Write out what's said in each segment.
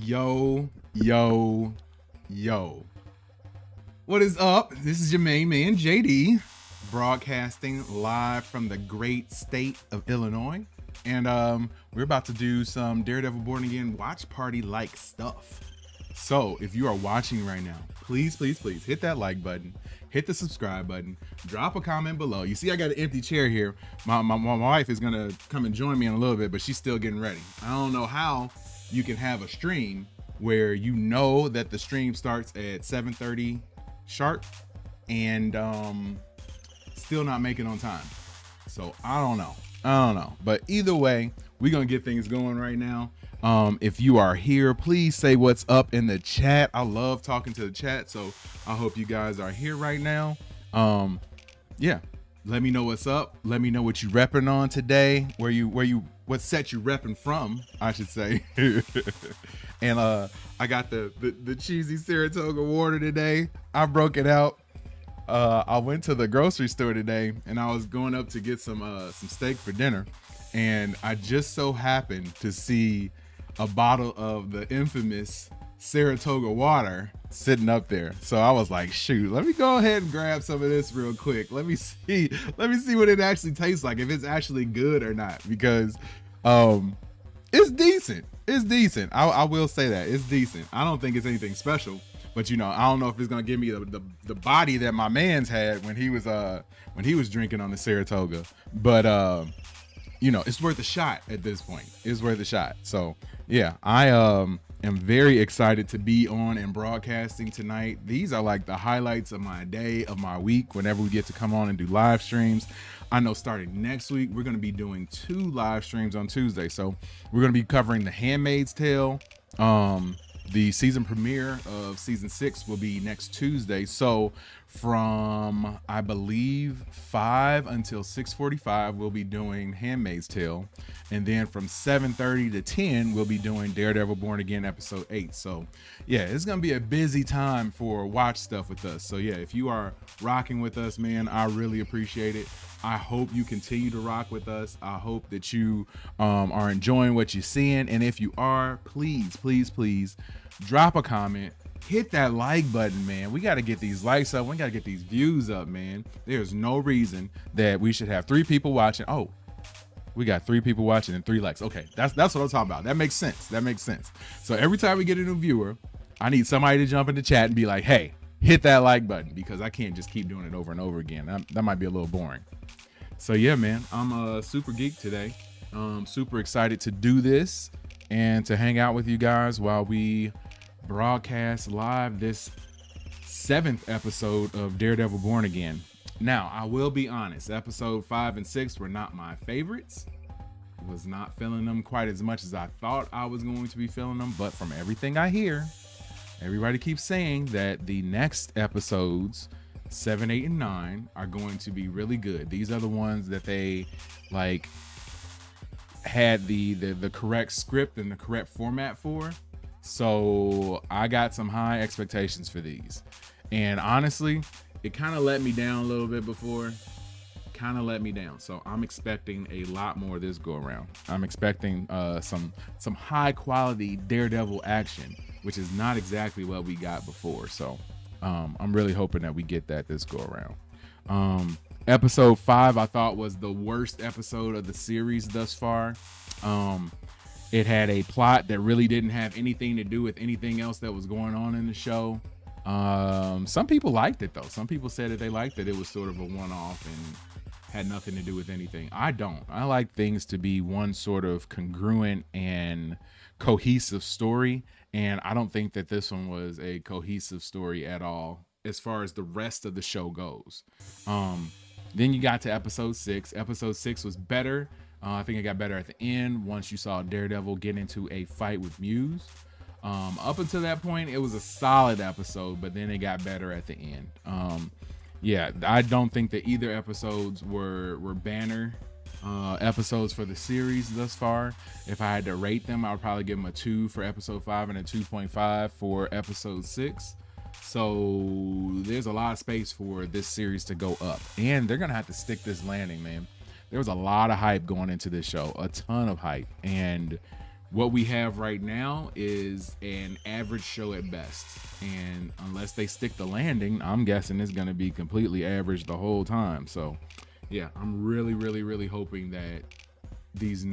Yo, yo, yo. What is up? This is your main man, JD, broadcasting live from the great state of Illinois. And we're about to do some Daredevil Born Again watch party-like stuff. So if you are watching right now, please hit that like button, hit the subscribe button, drop a comment below. You see I got an empty chair here. My wife is gonna come and join me in a little bit, but she's still getting ready. I don't know how you can have a stream where you know that the stream starts at 7:30 sharp and still not make it on time. So I don't know. But either way, we're gonna get things going right now. If you are here, please say what's up in the chat. I love talking to the chat, so I hope you guys are here right now. Yeah, let me know what's up. Let me know what you repping on today. What set you repping from, I should say. And I got the cheesy Saratoga water today. I broke it out. I went to the grocery store today, and I was going up to get some steak for dinner, and I just so happened to see a bottle of the infamous Saratoga water sitting up there. So I was like, shoot, let me go ahead and grab some of this real quick. Let me see what it actually tastes like, if it's actually good or not, because it's decent. It's decent. I will say that it's decent. I don't think it's anything special, but I don't know if it's gonna give me the body that my man's had when he was drinking on the Saratoga. But it's worth a shot at this point. It's worth a shot. So yeah, I am very excited to be on and broadcasting tonight. These are like the highlights of my day, of my week, whenever we get to come on and do live streams. I know starting next week, we're going to be doing 2 live streams on Tuesday. So we're going to be covering The Handmaid's Tale. The season premiere of season 6 will be next Tuesday. So from, I believe, 5 until 6:45, we'll be doing Handmaid's Tale. And then from 7:30 to 10, we'll be doing Daredevil Born Again episode 8. So yeah, it's going to be a busy time for watch stuff with us. So yeah, if you are rocking with us, man, I really appreciate it. I hope you continue to rock with us. I hope that you are enjoying what you're seeing. And if you are, please drop a comment. Hit that like button, man. We got to get these likes up. We got to get these views up, man. There's no reason that we should have 3 people watching. Oh, we got 3 people watching and 3 likes. Okay, that's what I'm talking about. That makes sense. So every time we get a new viewer, I need somebody to jump in the chat and be like, hey, hit that like button, because I can't just keep doing it over and over again. That might be a little boring. So yeah, man, I'm a super geek today. Super excited to do this and to hang out with you guys while we broadcast live this 7th episode of Daredevil Born Again. Now, I will be honest, episode 5 and 6 were not my favorites. Was not feeling them quite as much as I thought I was going to be feeling them, but from everything I hear, everybody keeps saying that the next episodes 7, 8, and 9 are going to be really good. These are the ones that they had the correct script and the correct format for. So I got some high expectations for these. And honestly, it kind of let me down a little bit before. So I'm expecting a lot more this go around. I'm expecting some high quality Daredevil action, which is not exactly what we got before. So I'm really hoping that we get that this go around. Episode 5 I thought was the worst episode of the series thus far. It had a plot that really didn't have anything to do with anything else that was going on in the show. Some people liked it though. Some people said that they liked it. It was sort of a one-off and had nothing to do with anything. I don't. I like things to be one sort of congruent and cohesive story. And I don't think that this one was a cohesive story at all as far as the rest of the show goes. Then you got to episode 6. Episode 6 was better. I think it got better at the end once you saw Daredevil get into a fight with Muse. Up until that point, it was a solid episode, but then it got better at the end. Yeah, I don't think that either episodes were banner episodes for the series thus far. If I had to rate them, I would probably give them a 2 for episode 5 and a 2.5 for episode 6. So there's a lot of space for this series to go up, and they're gonna have to stick this landing, man. There was a lot of hype going into this show, a ton of hype, and what we have right now is an average show at best. And unless they stick the landing, I'm guessing it's going to be completely average the whole time. So yeah, I'm really, really, really hoping that these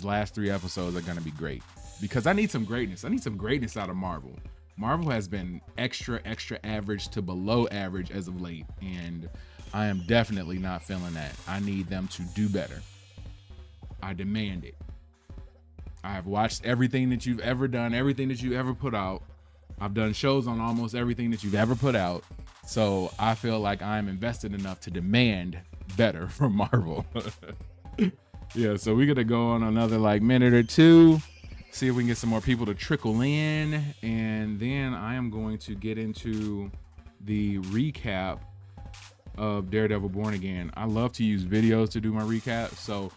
last 3 episodes are going to be great, because I need some greatness. I need some greatness out of Marvel. Marvel has been extra average to below average as of late, and I am definitely not feeling that. I need them to do better. I demand it. I have watched everything that you've ever done, everything that you ever put out. I've done shows on almost everything that you've ever put out. So I feel like I'm invested enough to demand better from Marvel. Yeah, so we're gonna go on another minute or two, see if we can get some more people to trickle in, and then I am going to get into the recap of Daredevil Born Again. I love to use videos to do my recap, so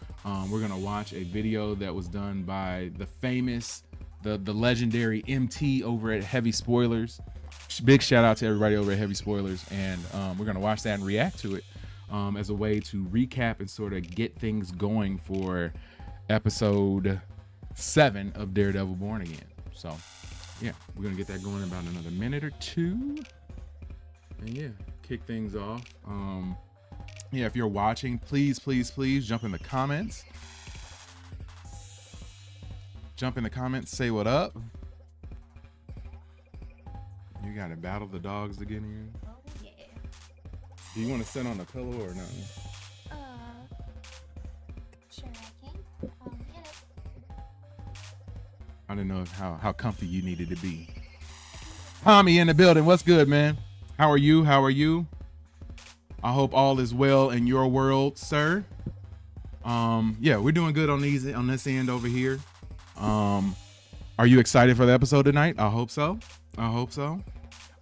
we're gonna watch a video that was done by the famous, the legendary MT over at Heavy Spoilers. Big shout out to everybody over at Heavy Spoilers, and we're gonna watch that and react to it as a way to recap and sort of get things going for episode 7 of Daredevil Born Again. So yeah, we're gonna get that going in about another minute or two, and yeah, kick things off. Yeah, if you're watching, please jump in the comments. Say what up. You gotta battle the dogs to get in. Oh yeah. Do you want to sit on the pillow or no? Sure I can. Get it. I didn't know how comfy you needed to be. Tommy in the building. What's good, man? How are you? I hope all is well in your world, sir. Yeah, we're doing good on this end over here. Are you excited for the episode tonight? I hope so.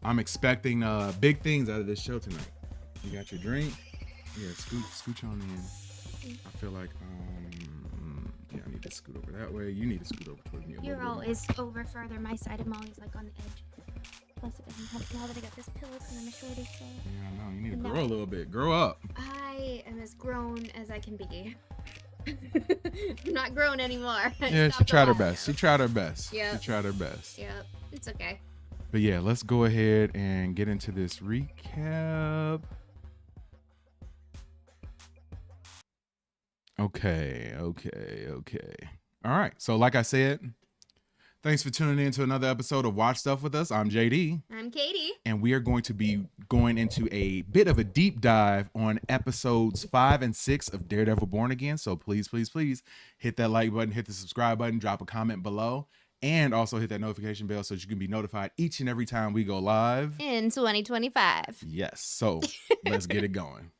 I'm expecting big things out of this show tonight. You got your drink? Yeah, scooch on in. I feel like yeah, I need to scoot over that way. You need to scoot over towards me a little bit. You're always over further my side. I'm always on the edge. Plus it doesn't help now that I got this pillow because I'm a shorty. So yeah, I know. You need to grow a little bit. Grow up. I am as grown as I can be. I'm not grown anymore. Yeah, she tried her best. Yep. She tried her best. Yep. It's okay. But yeah, let's go ahead and get into this recap. Okay. All right. So like I said, thanks for tuning in to another episode of Watch Stuff with us. I'm JD. I'm Katie. And we are going to be going into a bit of a deep dive on episodes 5 and 6 of Daredevil Born Again. So please hit that like button, hit the subscribe button, drop a comment below, and also hit that notification bell so that you can be notified each and every time we go live in 2025. Yes. So let's get it going.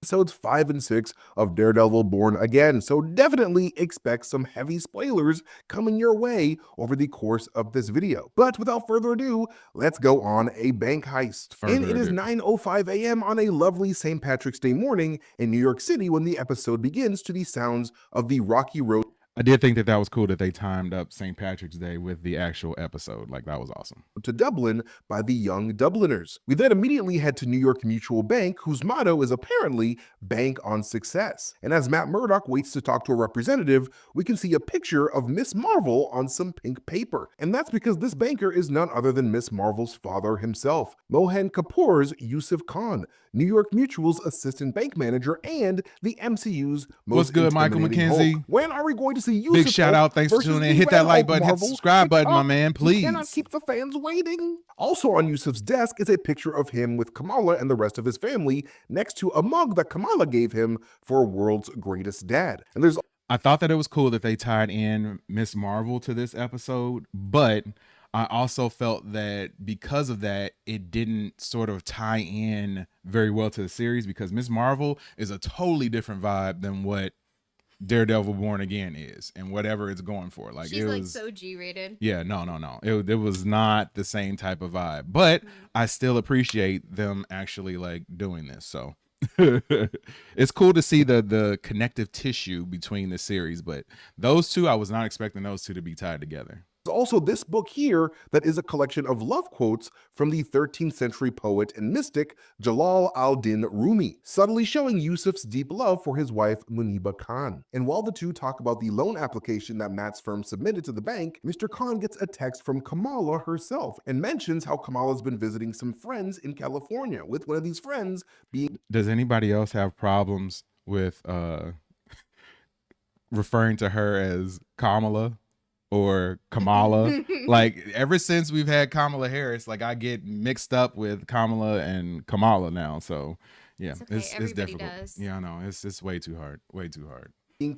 Episodes 5 and 6 of Daredevil Born Again, so definitely expect some heavy spoilers coming your way over the course of this video. But without further ado, let's go on a bank heist. It is 9:05 a.m. on a lovely St. Patrick's Day morning in New York City when the episode begins to the sounds of the Rocky Road. I did think that was cool that they timed up St. Patrick's Day with the actual episode. That was awesome. To Dublin by the Young Dubliners. We then immediately head to New York Mutual Bank, whose motto is apparently Bank on Success. And as Matt Murdock waits to talk to a representative, we can see a picture of Miss Marvel on some pink paper. And that's because this banker is none other than Miss Marvel's father himself, Mohan Kapoor's Yusuf Khan, New York Mutual's assistant bank manager and the MCU's most What's good, Michael McKenzie? Hulk. When are we going to see Yusuf? Big shout out. Thanks for tuning in. Hit that like button, hit the subscribe button, my man, please. You cannot keep the fans waiting. Also on Yusuf's desk is a picture of him with Kamala and the rest of his family next to a mug that Kamala gave him for World's Greatest Dad. And I thought that it was cool that they tied in Miss Marvel to this episode, but I also felt that because of that, it didn't sort of tie in very well to the series, because Miss Marvel is a totally different vibe than what Daredevil Born Again is and whatever it's going for. She's so G-rated. Yeah, no. It was not the same type of vibe, but I still appreciate them actually doing this. So it's cool to see the connective tissue between the series, but those two, I was not expecting those two to be tied together. There's also this book here that is a collection of love quotes from the 13th century poet and mystic Jalal al-Din Rumi, subtly showing Yusuf's deep love for his wife Muniba Khan. And while the two talk about the loan application that Matt's firm submitted to the bank, Mr. Khan gets a text from Kamala herself and mentions how Kamala's been visiting some friends in California, with one of these friends being... Does anybody else have problems with referring to her as Kamala or Kamala? Like, ever since we've had Kamala Harris, like, I get mixed up with Kamala and Kamala now. So yeah, it's difficult. Does. Yeah, I know. It's way too hard.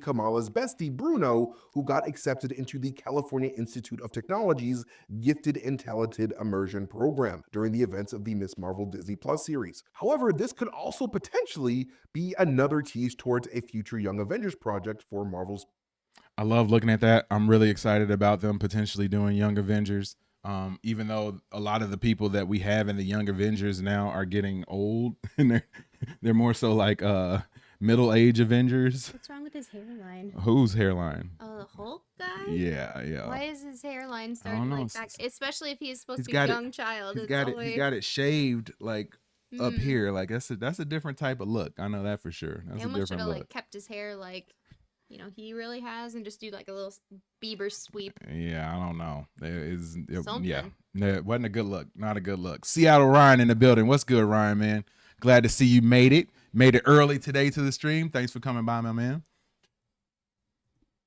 Kamala's bestie, Bruno, who got accepted into the California Institute of Technology's Gifted and Talented Immersion program during the events of the Miss Marvel Disney Plus series. However, this could also potentially be another tease towards a future Young Avengers project for Marvel's. I love looking at that. I'm really excited about them potentially doing Young Avengers. Even though a lot of the people that we have in the Young Avengers now are getting old and they're more so like middle-age Avengers. What's wrong with his hairline? Whose hairline? Oh, the Hulk guy? Yeah. Why is his hairline starting like that? Especially if he's supposed to be a young child. He's got it shaved like up here. Like that's a different type of look. I know that for sure. That's a different look. Like kept his hair like, he really has, and just do like a little Bieber sweep. Yeah, I don't know. Something. Yeah, no, it wasn't a good look. Not a good look. Seattle Ryan in the building. What's good, Ryan, man? Glad to see you made it. Made it early today to the stream. Thanks for coming by, my man.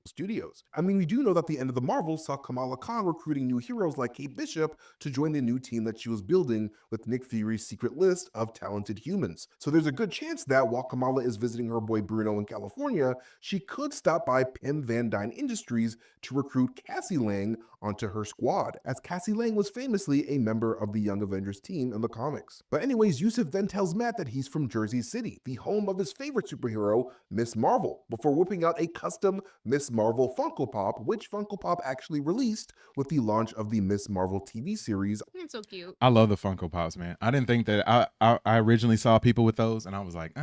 Studios. I mean, we do know that the end of the Marvels saw Kamala Khan recruiting new heroes like Kate Bishop to join the new team that she was building with Nick Fury's secret list of talented humans. So there's a good chance that while Kamala is visiting her boy Bruno in California, she could stop by Pym Van Dyne Industries to recruit Cassie Lang onto her squad, as Cassie Lang was famously a member of the Young Avengers team in the comics. But anyways, Yusuf then tells Matt that he's from Jersey City, the home of his favorite superhero, Miss Marvel, before whipping out a custom Miss Marvel Funko Pop, which Funko Pop actually released with the launch of the Miss Marvel TV series. It's so cute. I love the Funko Pops, man. I didn't think that I originally saw people with those and I was like,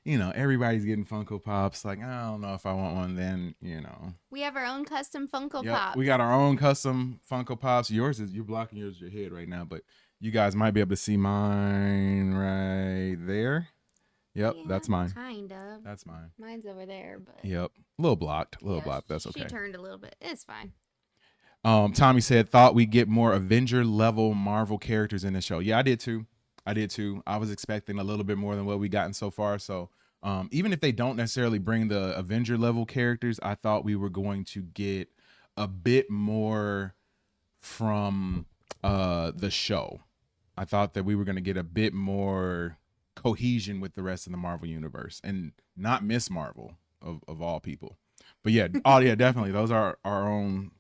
everybody's getting Funko Pops. Like, I don't know if I want one then, We have our own custom Funko Pops. We got our own custom Funko Pops. You're blocking yours with your head right now, but you guys might be able to see mine right there. Yep, yeah, that's mine. Kind of. That's mine. Mine's over there, but. Yep, a little blocked. That's okay. She turned a little bit. It's fine. Tommy said, thought we'd get more Avenger level Marvel characters in the show. Yeah, I did too. I was expecting a little bit more than what we gotten so far. So even if they don't necessarily bring the Avenger level characters, I thought we were going to get a bit more from the show. I thought that we were going to get a bit more cohesion with the rest of the Marvel universe, and not Miss Marvel of all people. But yeah, definitely. Those are our own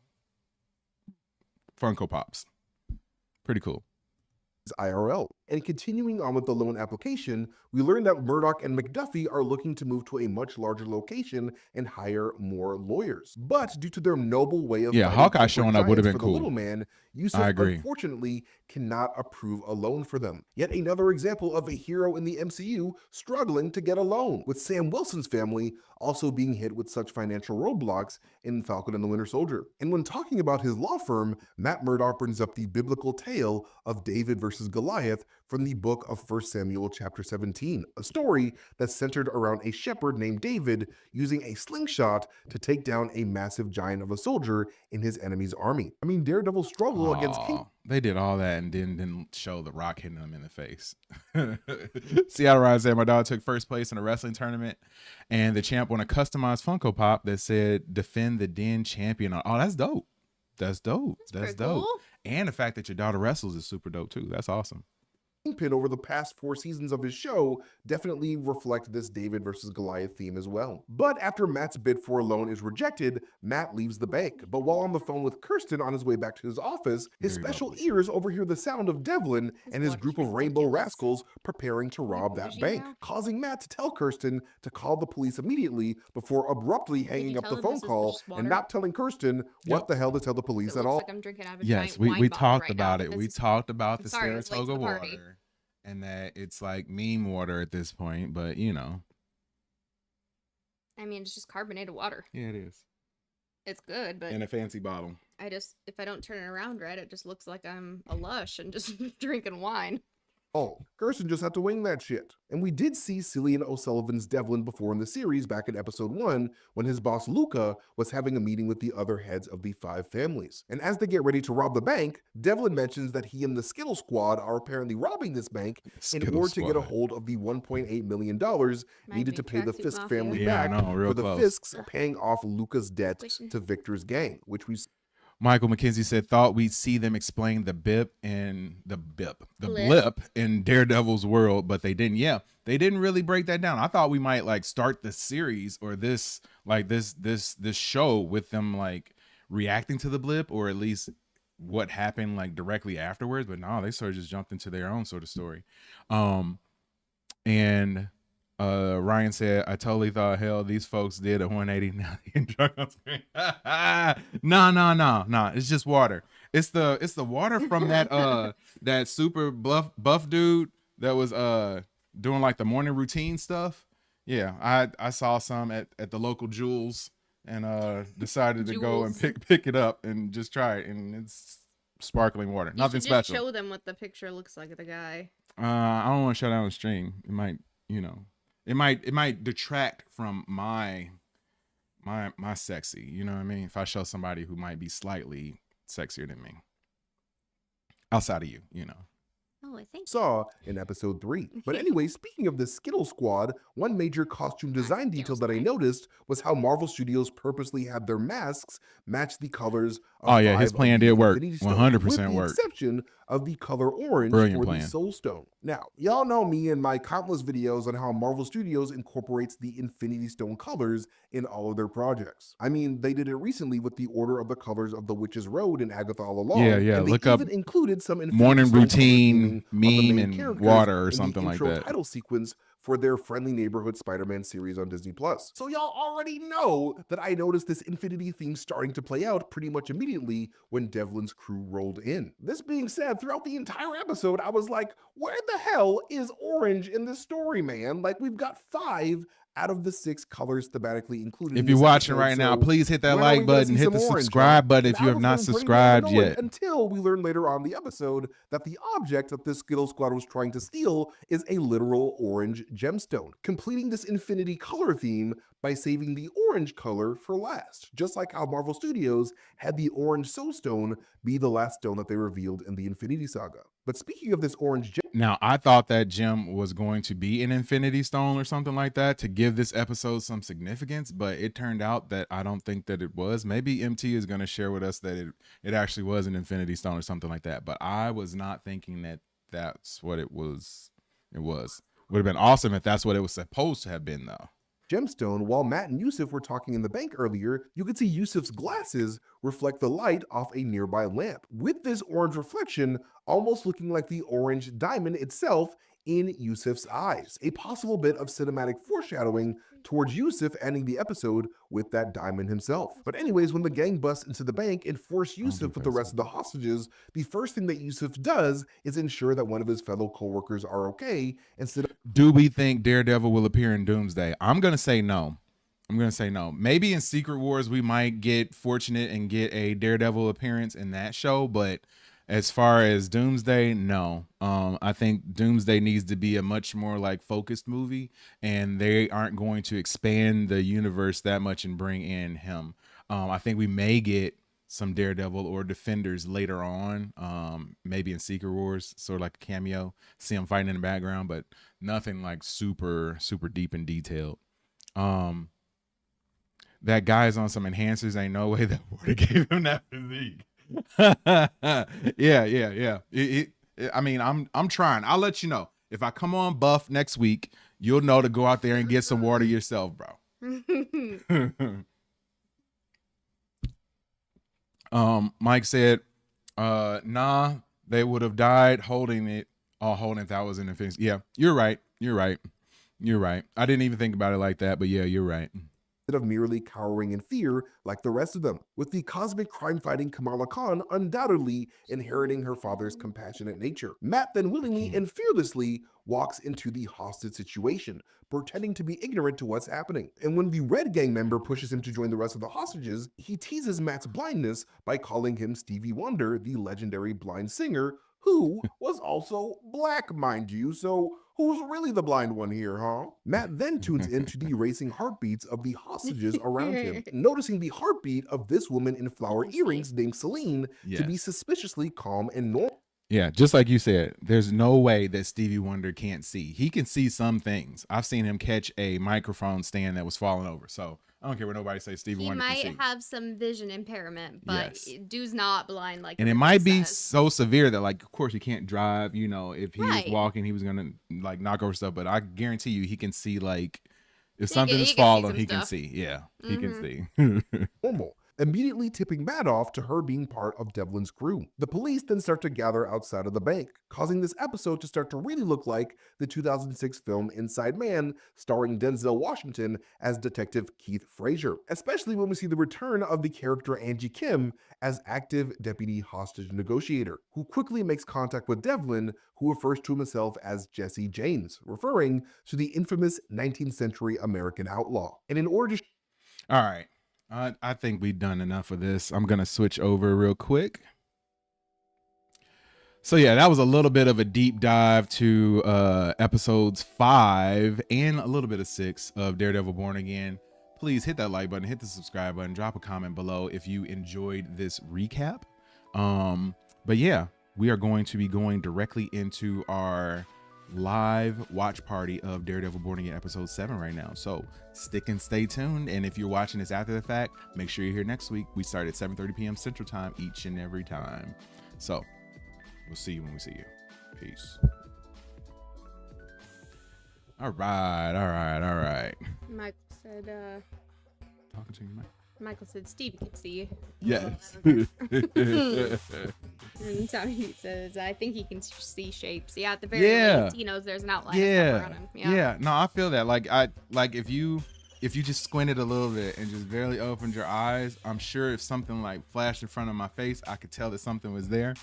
Funko Pops. Pretty cool. IRL. And continuing on with the loan application, we learned that Murdock and McDuffie are looking to move to a much larger location and hire more lawyers. But due to their noble way of Hawkeye showing up would have been cool. Little man, Yusuf unfortunately cannot approve a loan for them. Yet another example of a hero in the MCU struggling to get a loan, with Sam Wilson's family also being hit with such financial roadblocks in Falcon and the Winter Soldier. And when talking about his law firm, Matt Murdock brings up the biblical tale of David versus Goliath from the book of 1 Samuel chapter 17, a story that's centered around a shepherd named David using a slingshot to take down a massive giant of a soldier in his enemy's army. I mean, Daredevil's struggle against King. They did all that and didn't show the rock hitting them in the face. Seattle Ryan said, my dog took first place in a wrestling tournament and the champ won a customized Funko Pop that said, defend the Den champion. Oh, that's dope. That's dope. That's dope. Cool. And the fact that your daughter wrestles is super dope too. That's awesome. Kingpin over the past 4 seasons of his show definitely reflect this David versus Goliath theme as well. But after Matt's bid for a loan is rejected, Matt leaves the bank. But while on the phone with Kirsten on his way back to his office, his special ears overhear the sound of Devlin and his group of rainbow rascals preparing to rob that bank, causing Matt to tell Kirsten to call the police immediately before abruptly hanging up the phone call and not telling Kirsten what the hell to tell the police at all. Like I'm drinking out of a yes, we talked about it. We talked about the Saratoga water. And that it's like meme water at this point, but I mean, it's just carbonated water. Yeah, it is. It's good, but in a fancy bottle. if I don't turn it around right, it just looks like I'm a lush and just drinking wine. Oh, Gerson just had to wing that shit. And we did see Cillian O'Sullivan's Devlin before in the series back in episode 1 when his boss Luca was having a meeting with the other heads of the 5 families. And as they get ready to rob the bank, Devlin mentions that he and the Skittle Squad are apparently robbing this bank in order to get a hold of the $1.8 million needed to pay the Fisk family back for the Fisks paying off Luca's debt to Victor's gang, which we Michael McKenzie said, thought we'd see them explain the blip in Daredevil's world, but they didn't. Yeah, they didn't really break that down. I thought we might like start the series or this show with them like reacting to the blip, or at least what happened like directly afterwards. But no, they sort of just jumped into their own sort of story. And Ryan said, I totally thought, hell, these folks did a 180 now. No. It's just water. It's the water from that that super buff dude that was doing like the morning routine stuff. Yeah, I saw some at the local Jewels and decided to go and pick it up and just try it, and it's sparkling water. Nothing special. Show them what the picture looks like of the guy. I don't want to shut down the stream. It might, it might detract from my sexy, you know what I mean? If I show somebody who might be slightly sexier than me. Outside of you. Oh, I think saw in episode 3. But anyway, speaking of the Skittle Squad, one major costume design detail that I noticed was how Marvel Studios purposely had their masks match the colors of his plan did work. 100% with the work. exception of the color orange for the Soul Stone. Now, y'all know me and my countless videos on how Marvel Studios incorporates the Infinity Stone colors in all of their projects. I mean, they did it recently with the Order of the Colors of the Witch's Road in Agatha All Along. Yeah. And Look they up even included some Infinity morning Stone routine meme and characters water or in something the like intro that. title sequence for their Friendly Neighborhood Spider-Man series on Disney+. So y'all already know that I noticed this Infinity theme starting to play out pretty much immediately when Devlin's crew rolled in. This being said, throughout the entire episode, I was like, where the hell is orange in this story, man? Like, we've got 5 out of the 6 colors thematically included. If you're watching right now, please hit that like button, hit the subscribe button if you have not subscribed yet. Until we learn later on in the episode that the object that this Skittle Squad was trying to steal is a literal orange gemstone, completing this Infinity color theme by saving the orange color for last, just like how Marvel Studios had the orange Soul Stone be the last stone that they revealed in the Infinity Saga. But speaking of this orange gem, now I thought that gem was going to be an Infinity Stone or something like that to give this episode some significance, but it turned out that I don't think that it was. Maybe MT is going to share with us that it actually was an Infinity Stone or something like that, but I was not thinking that that's what it was. Would have been awesome if that's what it was supposed to have been, though. Gemstone. While Matt and Yusuf were talking in the bank earlier, you could see Yusuf's glasses reflect the light off a nearby lamp, with this orange reflection almost looking like the orange diamond itself in Yusuf's eyes. A possible bit of cinematic foreshadowing towards Yusuf ending the episode with that diamond himself. But anyways, when the gang busts into the bank and force Yusuf with the rest of the hostages, the first thing that Yusuf does is ensure that one of his fellow co-workers are okay instead of... Do we think Daredevil will appear in Doomsday? I'm going to say no. Maybe in Secret Wars we might get fortunate and get a Daredevil appearance in that show, but as far as Doomsday, no. I think Doomsday needs to be a much more like focused movie, and they aren't going to expand the universe that much and bring in him. I think we may get some Daredevil or Defenders later on, maybe in Secret Wars, sort of like a cameo, see him fighting in the background, but nothing like super deep and detailed. That guy's on some enhancers. Ain't no way that Warder gave him that physique. Yeah. I mean, I'm trying. I'll let you know if I come on buff next week. You'll know to go out there and get some water yourself, bro. Mike said, nah, they would have died holding it. Holding it. That was an offense. Yeah, you're right. I didn't even think about it like that, but yeah, you're right. instead of merely cowering in fear like the rest of them, with the cosmic crime-fighting Kamala Khan undoubtedly inheriting her father's compassionate nature. Matt then willingly and fearlessly walks into the hostage situation, pretending to be ignorant to what's happening. And when the Red Gang member pushes him to join the rest of the hostages, he teases Matt's blindness by calling him Stevie Wonder, the legendary blind singer, who was also black, mind you, so who's really the blind one here, huh? Matt then tunes into the racing heartbeats of the hostages around him, noticing the heartbeat of this woman in flower earrings named Celine to be suspiciously calm and normal. Yeah, just like you said, there's no way that Stevie Wonder can't see. He can see some things. I've seen him catch a microphone stand that was falling over. So I don't care what nobody says. Stevie Wonder can see. He might have some vision impairment, but dude's not blind like. And it might be so severe that, like, of course, he can't drive. You know, if he was walking, he was gonna like knock over stuff. But I guarantee you, he can see. Like, if something is falling, he can see. Yeah, he can see. Normal, immediately tipping Matt off to her being part of Devlin's crew. The police then start to gather outside of the bank, causing this episode to start to really look like the 2006 film Inside Man, starring Denzel Washington as Detective Keith Frazier, especially when we see the return of the character Angie Kim as active deputy hostage negotiator, who quickly makes contact with Devlin, who refers to himself as Jesse James, referring to the infamous 19th century American outlaw. And in order to all right. I think we've done enough of this. I'm going to switch over real quick. So yeah, that was a little bit of a deep dive to episodes 5 and a little bit of 6 of Daredevil Born Again. Please hit that like button, hit the subscribe button, drop a comment below if you enjoyed this recap. But yeah, we are going to be going directly into our live watch party of Daredevil Born Again episode 7 right now, so stick and stay tuned. And if you're watching this after the fact, make sure you're here next week. We start at 7:30 p.m. Central Time each and every time, so we'll see you when we see you. Peace. All right. Michael said Talking to you, Mike. Michael said Stevie could see you. Yes. And Tommy says, I think he can see shapes. Yeah, at the very least, he knows there's an outline around him. Yeah. No, I feel that. Like if you just squinted a little bit and just barely opened your eyes, I'm sure if something like flashed in front of my face, I could tell that something was there.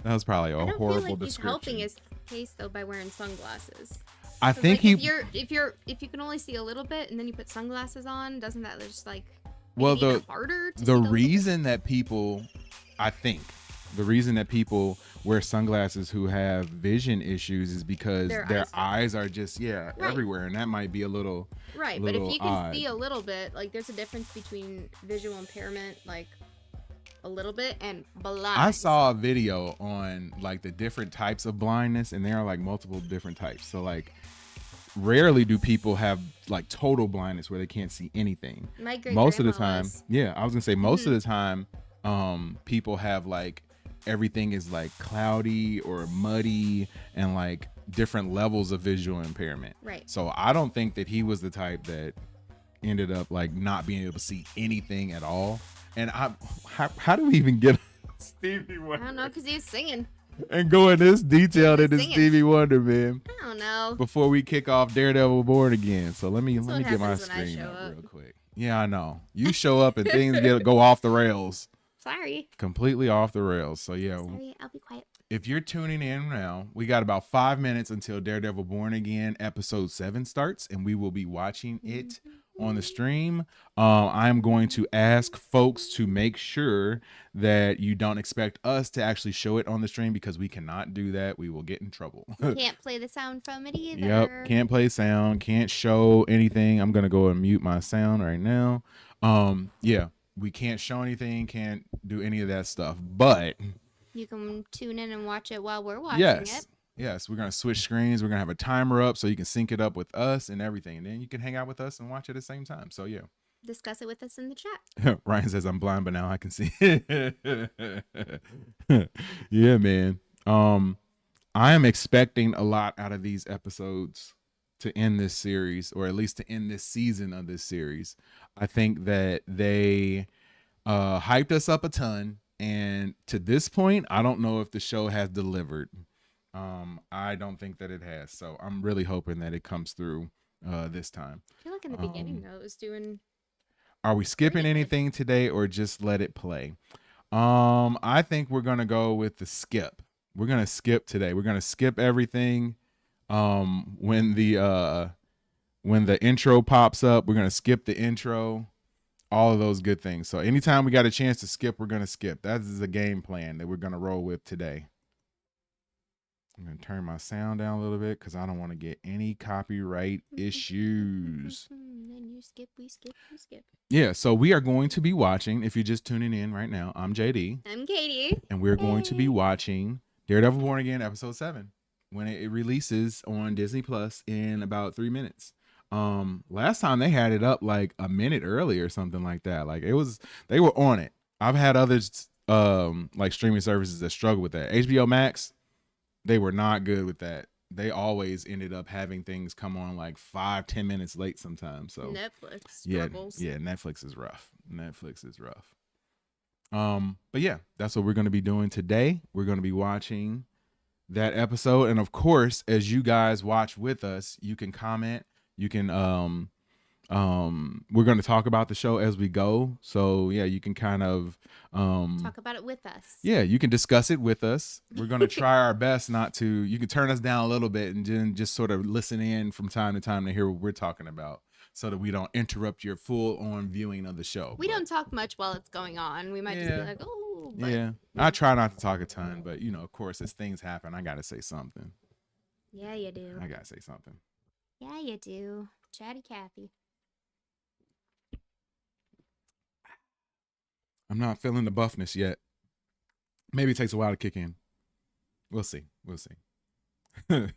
That was probably a horrible description. He's helping his case though by wearing sunglasses. I think like, if you can only see a little bit and then you put sunglasses on, doesn't that just like make it even harder to see the reason that people, I think the reason that people wear sunglasses who have vision issues is because their eyes are just everywhere, and that might be a little right. But if you can see a little bit, like there's a difference between visual impairment, like a little bit, and blind. I saw a video on like the different types of blindness, and there are like multiple different types. So like rarely do people have like total blindness where they can't see anything. Most of the time, I was gonna say most of the time, people have like everything is like cloudy or muddy and like different levels of visual impairment. Right. So I don't think that he was the type that ended up like not being able to see anything at all. And how do we even get Stevie Wonder? I don't know, because he was singing. And going this detailed into Stevie Wonder, man. I don't know. Before we kick off Daredevil Born Again. So let me get my screen up real quick. Yeah, I know. You show up and things go off the rails. Sorry. Completely off the rails. So yeah. Sorry, I'll be quiet. If you're tuning in now, we got about 5 minutes until Daredevil Born Again episode 7 starts, and we will be watching it on the stream. I'm going to ask folks to make sure that you don't expect us to actually show it on the stream, because we cannot do that. We will get in trouble. Can't play the sound from it either. Yep, can't play sound, can't show anything. I'm gonna go and mute my sound right now. Yeah, we can't show anything, can't do any of that stuff, but you can tune in and watch it while we're watching it. Yes, we're going to switch screens. We're going to have a timer up so you can sync it up with us and everything. And then you can hang out with us and watch it at the same time. So, yeah. Discuss it with us in the chat. Ryan says, I'm blind, but now I can see. Yeah, man. I am expecting a lot out of these episodes to end this series, or at least to end this season of this series. I think that they hyped us up a ton. And to this point, I don't know if the show has delivered. I don't think that it has. So I'm really hoping that it comes through this time. I feel like in the beginning though, it was doing. Are we skipping Pretty good. anything today or just let it play? I think we're gonna go with the skip. We're gonna skip today. We're gonna skip everything. When the intro pops up, we're gonna skip the intro. All of those good things. So anytime we got a chance to skip, we're gonna skip. That is the game plan that we're gonna roll with today. I'm gonna turn my sound down a little bit because I don't want to get any copyright issues. Then you skip, we skip, we skip. Yeah, so we are going to be watching, if you're just tuning in right now, I'm JD. I'm Katie. And we're going to be watching Daredevil Born Again episode 7 when it releases on Disney Plus in about 3 minutes. Last time they had it up like a minute early or something like that. Like they were on it. I've had others like streaming services that struggle with that. HBO Max, they were not good with that. They always ended up having things come on like 5-10 minutes late sometimes. So Netflix struggles. Yeah, Netflix is rough. But yeah, that's what we're going to be doing today. We're going to be watching that episode, and of course, as you guys watch with us, you can comment. You can we're going to talk about the show as we go. So yeah, you can kind of talk about it with us. Yeah, you can discuss it with us. We're going to try our best not to. You can turn us down a little bit and then just sort of listen in from time to time to hear what we're talking about, so that we don't interrupt your full on viewing of the show. We don't talk much while it's going on. We might just be like, oh. But, yeah, I try not to talk a ton, but you know, of course, as things happen, I got to say something. Yeah, you do. I got to say something. Yeah, you do. Chatty Cathy. I'm not feeling the buffness yet. Maybe it takes a while to kick in. We'll see. But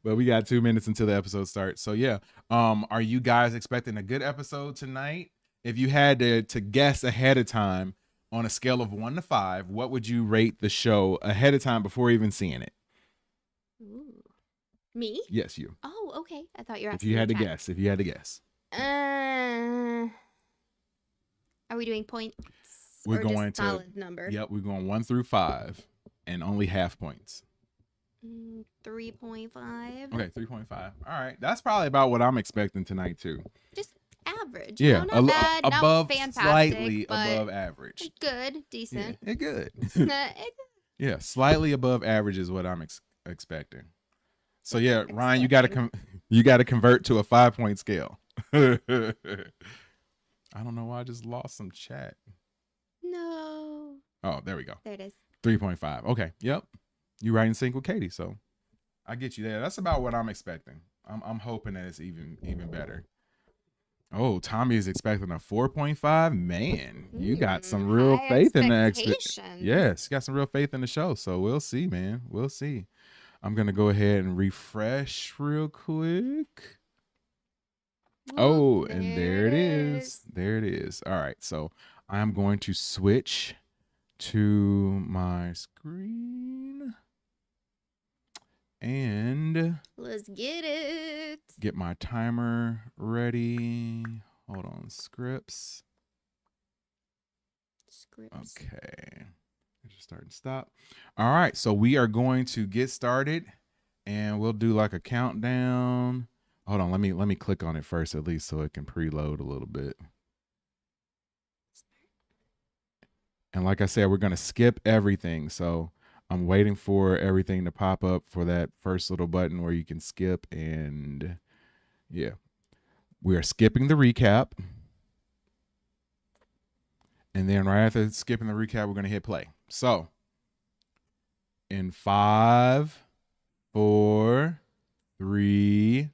we got 2 minutes until the episode starts. So yeah, are you guys expecting a good episode tonight? If you had to guess ahead of time on a scale of 1 to 5, what would you rate the show ahead of time before even seeing it? Ooh. Me? Yes, you. Oh, okay. I thought you were If asking you had to time. guess. If you had to guess. Are we doing points? We're or going just to solid number. Yep, we're going 1 through 5 and only half points. 3.5. Okay, 3.5. All right. That's probably about what I'm expecting tonight too. Just average. Yeah, not bad, above, not fantastic, slightly but above average. Good, decent. Yeah, good. It Yeah, slightly above average is what I'm expecting. So yeah, Ryan, you got to convert to a 5-point scale. I don't know why I just lost some chat. No. Oh, there we go. There it is. 3.5. Okay. Yep. You right in sync with Katie, so I get you there. That's about what I'm expecting. I'm hoping that it's even better. Oh, Tommy is expecting a 4.5. Man, you got some real faith in the expectations. Yes, you got some real faith in the show. So we'll see, man. We'll see. I'm gonna go ahead and refresh real quick. Oh, and there it is. There it is. All right. So I'm going to switch to my screen and let's get it. Get my timer ready. Hold on. Scripts. Okay. Just start and stop. All right. So we are going to get started and we'll do like a countdown. Hold on, let me click on it first at least so it can preload a little bit. And like I said, we're gonna skip everything. So I'm waiting for everything to pop up for that first little button where you can skip, and yeah. We are skipping the recap. And then right after skipping the recap, we're gonna hit play. So in 5, 4, 3,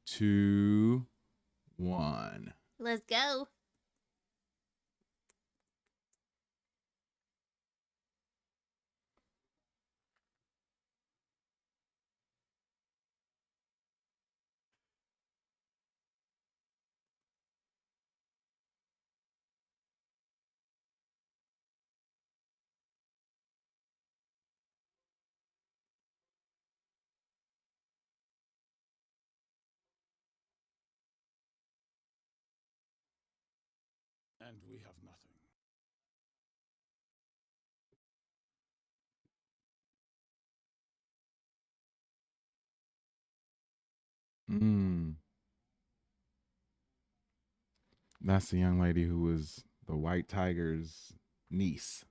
2, 1. Let's go. And we have nothing. Mm. That's the young lady who was the White Tiger's niece.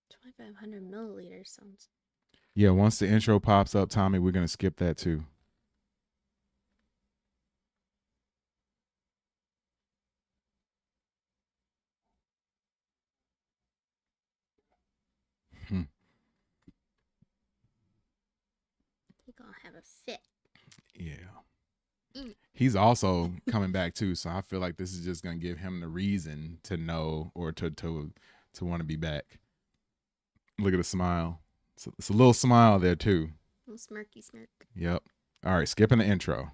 2,500 milliliters sounds. Yeah, once the intro pops up, Tommy, we're going to skip that too. He gonna have a fit. Yeah. He's also coming back too, so I feel like this is just gonna give him the reason to know or to want to be back. Look at the smile. It's a little smile there too. Little smirky smirk. Yep. All right, skipping the intro.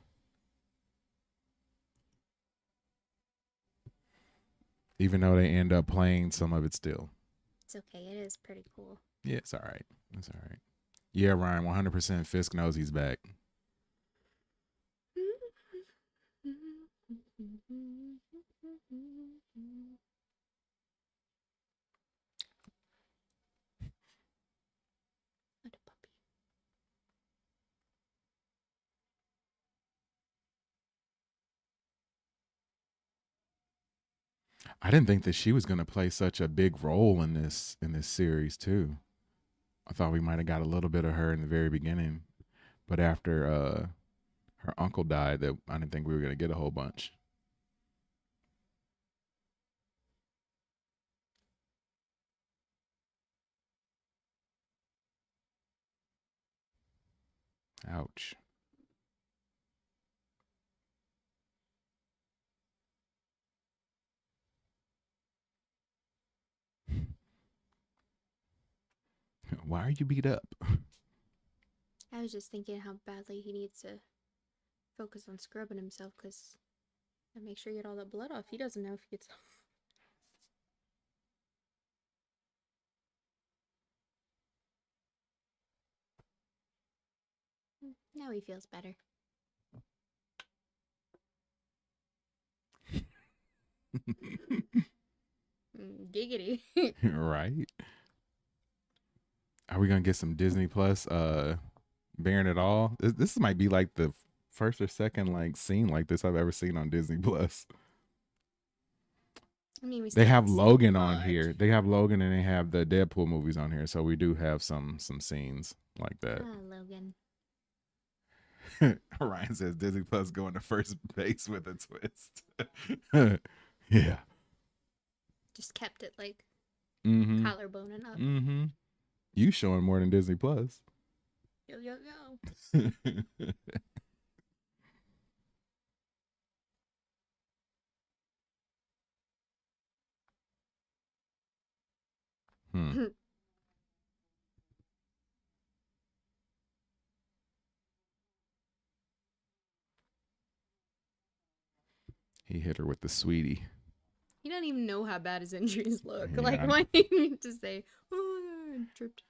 Even though they end up playing some of it still. It's okay. It is pretty cool. Yeah, it's all right. It's all right. Yeah, Ryan, 100% Fisk knows he's back. I didn't think that she was going to play such a big role in this series too. I thought we might have got a little bit of her in the very beginning, but after her uncle died, that I didn't think we were going to get a whole bunch. Ouch. Why are you beat up? I was just thinking how badly he needs to focus on scrubbing himself, because and make sure you get all that blood off. He doesn't know if he gets. Now he feels better. Giggity. Right. Are we gonna get some Disney Plus bearing it all? This might be like the first or second like scene like this I've ever seen on Disney Plus. I mean, they have Logan on here. They have Logan and they have the Deadpool movies on here, so we do have some scenes like that. Logan. Ryan says Disney Plus going to first base with a twist. Yeah. Just kept it like collarbone up. Mm-hmm. You showing more than Disney Plus. Yo. He hit her with the sweetie. He doesn't even know how bad his injuries look. Yeah. Like, why do you need to say, oh, I tripped?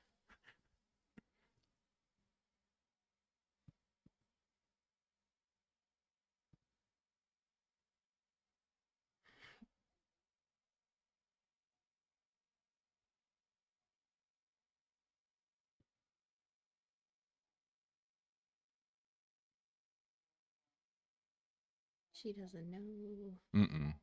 She doesn't know. Mm-mm.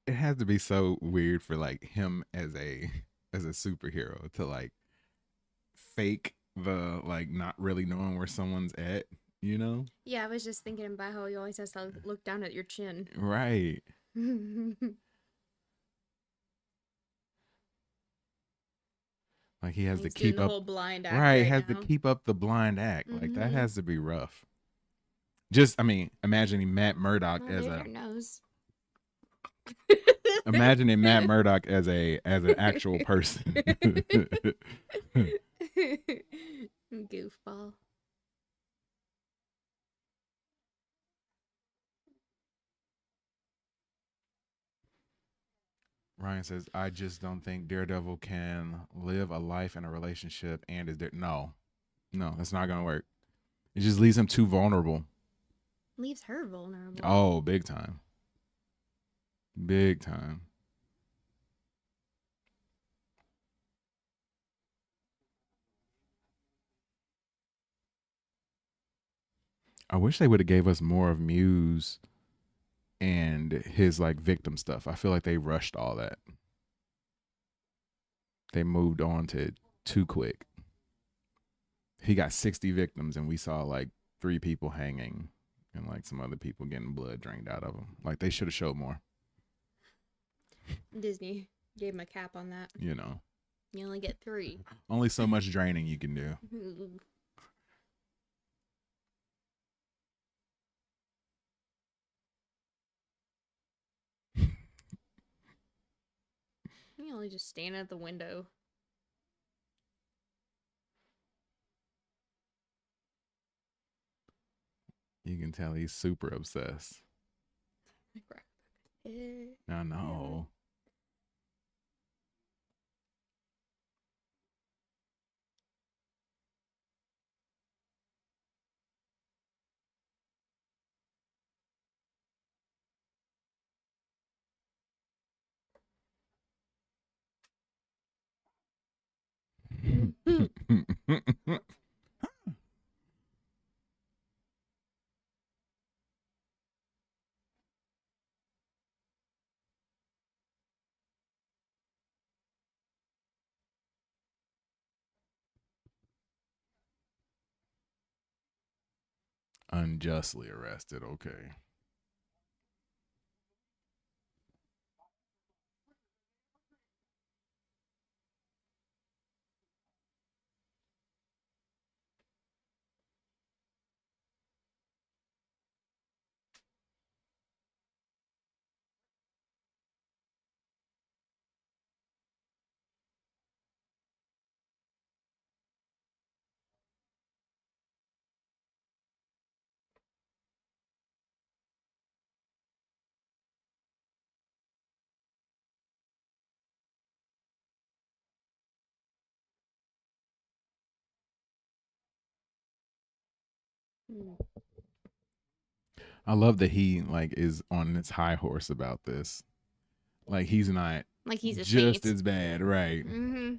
It has to be so weird for like him as a as a superhero to like fake the like not really knowing where someone's at, you know? Yeah, I was just thinking about how he always has to look down at your chin. Right. Like he has He's to doing keep the up whole blind act right, has now. to keep up the blind act. Like that Mhm. has to be rough. Just I mean, imagining Matt Murdock Well, as there's a your nose. imagining Matt Murdock as an actual person. Goofball. Ryan says, I just don't think Daredevil can live a life in a relationship and is there. No, that's not going to work. It just leaves him too vulnerable. Leaves her vulnerable. Oh, big time. Big time. I wish they would have gave us more of Muse and his like victim stuff. I feel like they rushed all that. They moved on to it too quick. He got 60 victims and we saw like 3 people hanging and like some other people getting blood drained out of them. Like they should have showed more. Disney gave him a cap on that. You know. You only get 3. Only so much draining you can do. You only just stand at the window. You can tell he's super obsessed. I know. Unjustly arrested. Okay. I love that he like is on his high horse about this. Like he's not like he's a just saint. as bad, right? Mm-hmm.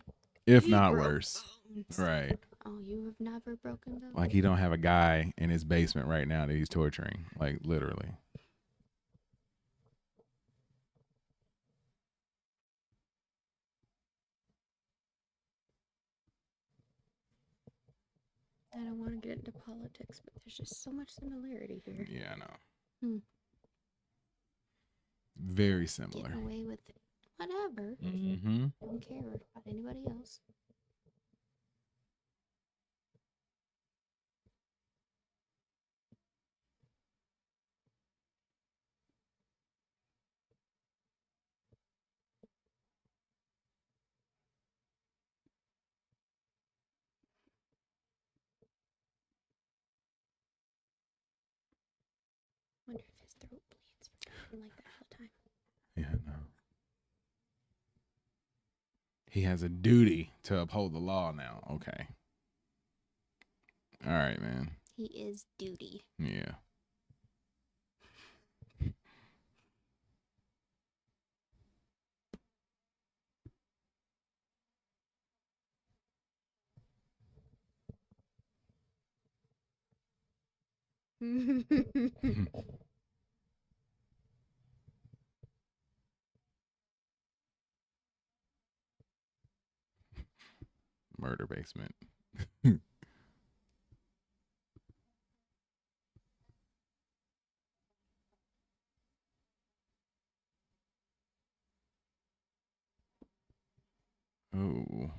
If not worse. Bones. Right. Oh, you have never broken them. Like he don't have a guy in his basement right now that he's torturing. Like literally. I don't want to get into politics, but there's just so much similarity here. Yeah, I know. Very similar. Getting away with it. Whatever. Mm-hmm. Don't care about anybody else. Wonder if his throat bleeds from talking like that all the time. Yeah, no. He has a duty to uphold the law now. Okay. All right, man. He is duty. Yeah. murder basement. Oh.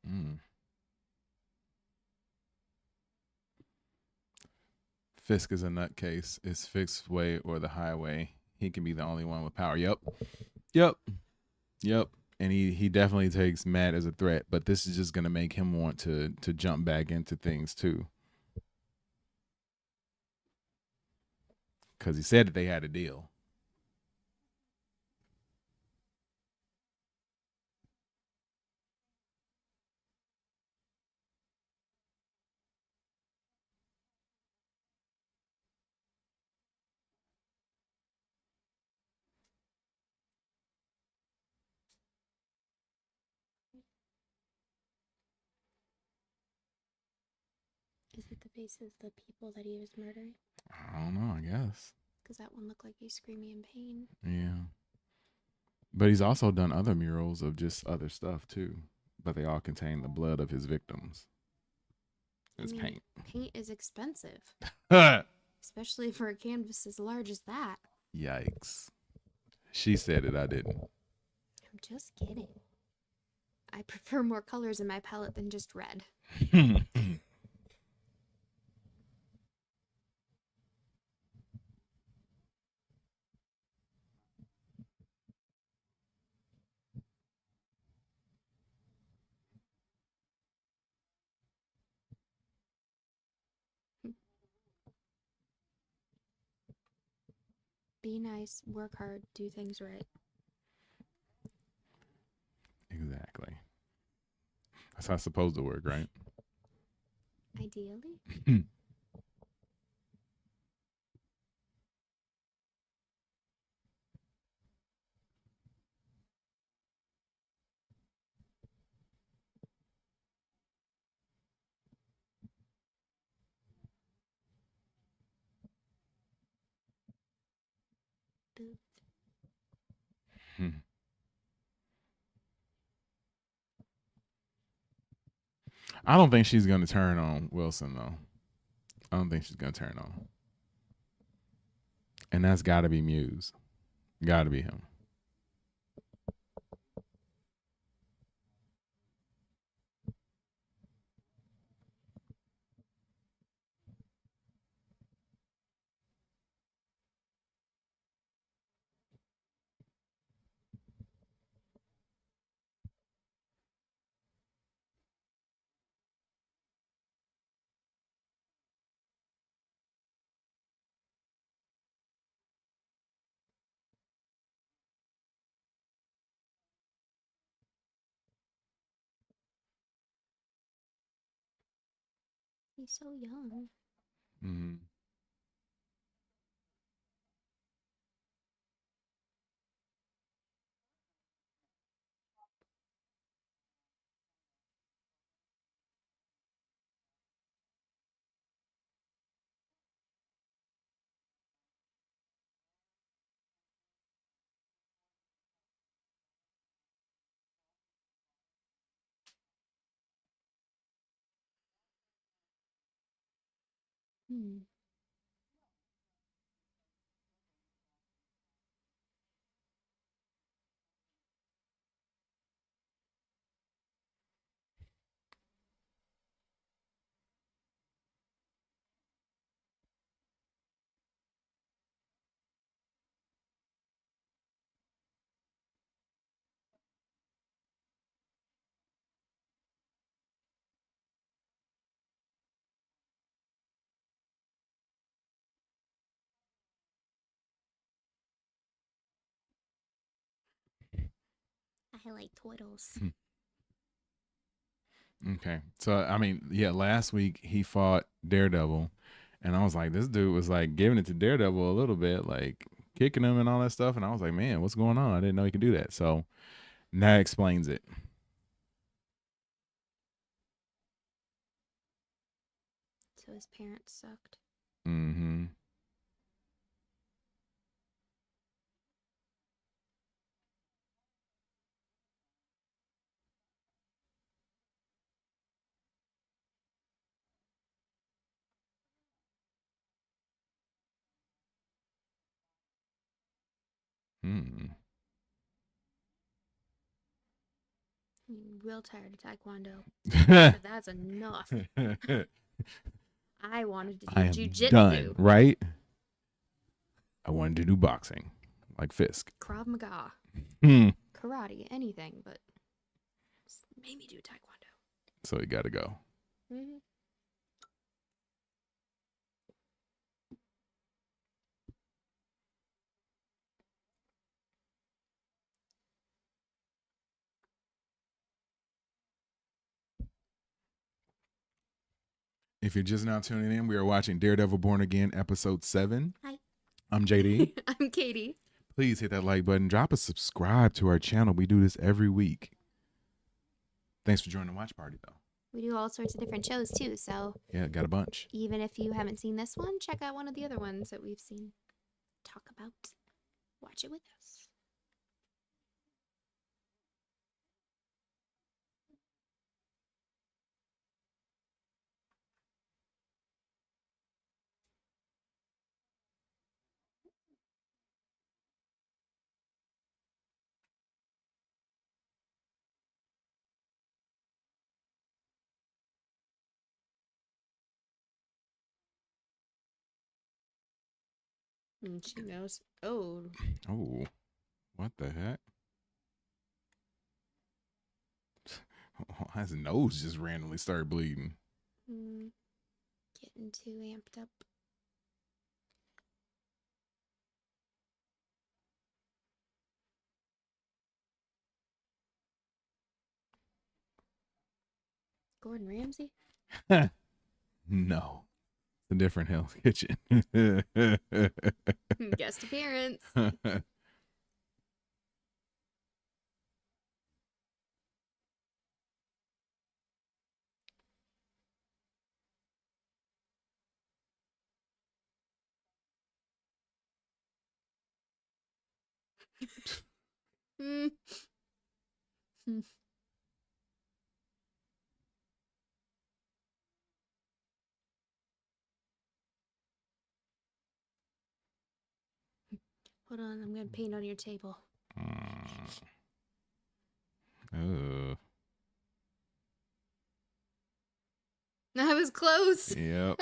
Mm. Fisk is a nutcase. It's Fisk's way or the highway. He can be the only one with power. Yep. Yep. Yep. And he definitely takes Matt as a threat, but this is just gonna make him want to jump back into things too. Because he said that they had a deal. Is it the faces of the people that he was murdering? I don't know, I guess. Because that one looked like he's screaming in pain. Yeah. But he's also done other murals of just other stuff too. But they all contain the blood of his victims. It's paint. Paint is expensive. Yikes. Especially for a canvas as large as that. She said it, I didn't. I'm just kidding. I prefer more colors in my palette than just red. Be nice, work hard, do things right. Exactly. That's how it's supposed to work, right? Ideally. I don't think she's going to turn on Wilson, though. I don't think she's going to turn on. And that's got to be Muse. Got to be him. He's so young. Mm-hmm. I like turtles. Okay. So, I mean, yeah, last week he fought Daredevil. And I was like, this dude was like giving it to Daredevil a little bit, like kicking him and all that stuff. And I was like, man, what's going on? I didn't know he could do that. So that explains it. So his parents sucked. Mm-hmm. Hmm. I'm real tired of taekwondo. But that's enough. I wanted to I do am jujitsu, done, right? I wanted to do boxing, like Fisk. Krav Maga, Hmm. karate, anything, but just made me do taekwondo. So you got to go. Mm-hmm. If you're just now tuning in, we are watching Daredevil Born Again, episode 7. Hi. I'm JD. I'm Katie. Please hit that like button. Drop a subscribe to our channel. We do this every week. Thanks for joining the watch party, though. We do all sorts of different shows too, so Yeah, got a bunch. even if you haven't seen this one, check out one of the other ones that we've seen. Talk about. Watch it with us. And she knows. Oh. Oh, what the heck? His nose just randomly started bleeding. Getting too amped up. Gordon Ramsay? No. It's a different Hell's Kitchen. Guest appearance. Mm. Hold on, I'm gonna paint on your table. I was close. Yep.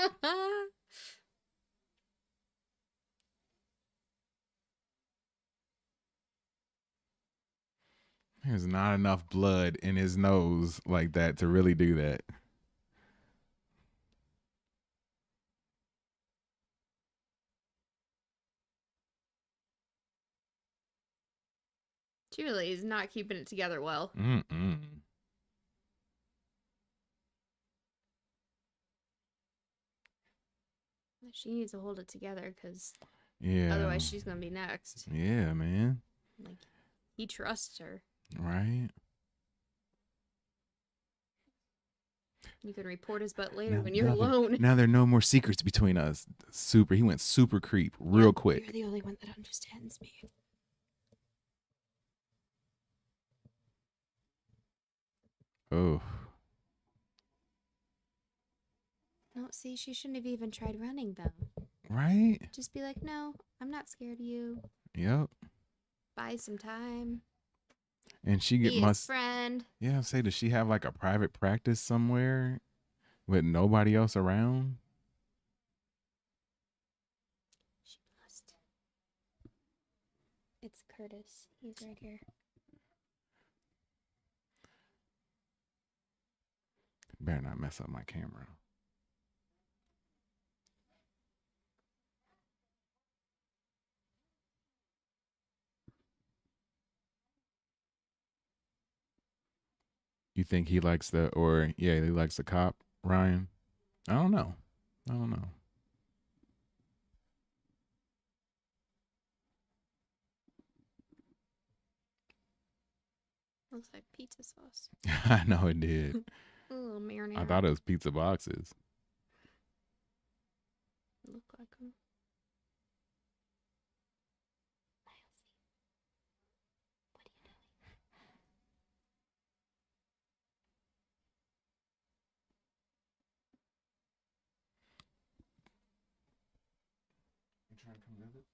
There's not enough blood in his nose like that to really do that. Truly, he's not keeping it together well. Mm-mm. She needs to hold it together, because Yeah. otherwise she's gonna be next. Yeah, man. Like, he trusts her. Right? You can report his butt later when you're alone. Now there are no more secrets between us. He went super creep real quick. You're the only one that understands me. Oh. No, see, she shouldn't have even tried running, though. Right? Just be like, no, I'm not scared of you. Yep. Buy some time. And she Be his friend. Yeah, say, does she have like a private practice somewhere with nobody else around? She must. It's Curtis. He's right here. Better not mess up my camera. You think he likes he likes the cop, Ryan? I don't know. Looks like pizza sauce. I know it did. A little marinara. I thought it was pizza boxes. Look like them. What are you doing? You trying to come visit?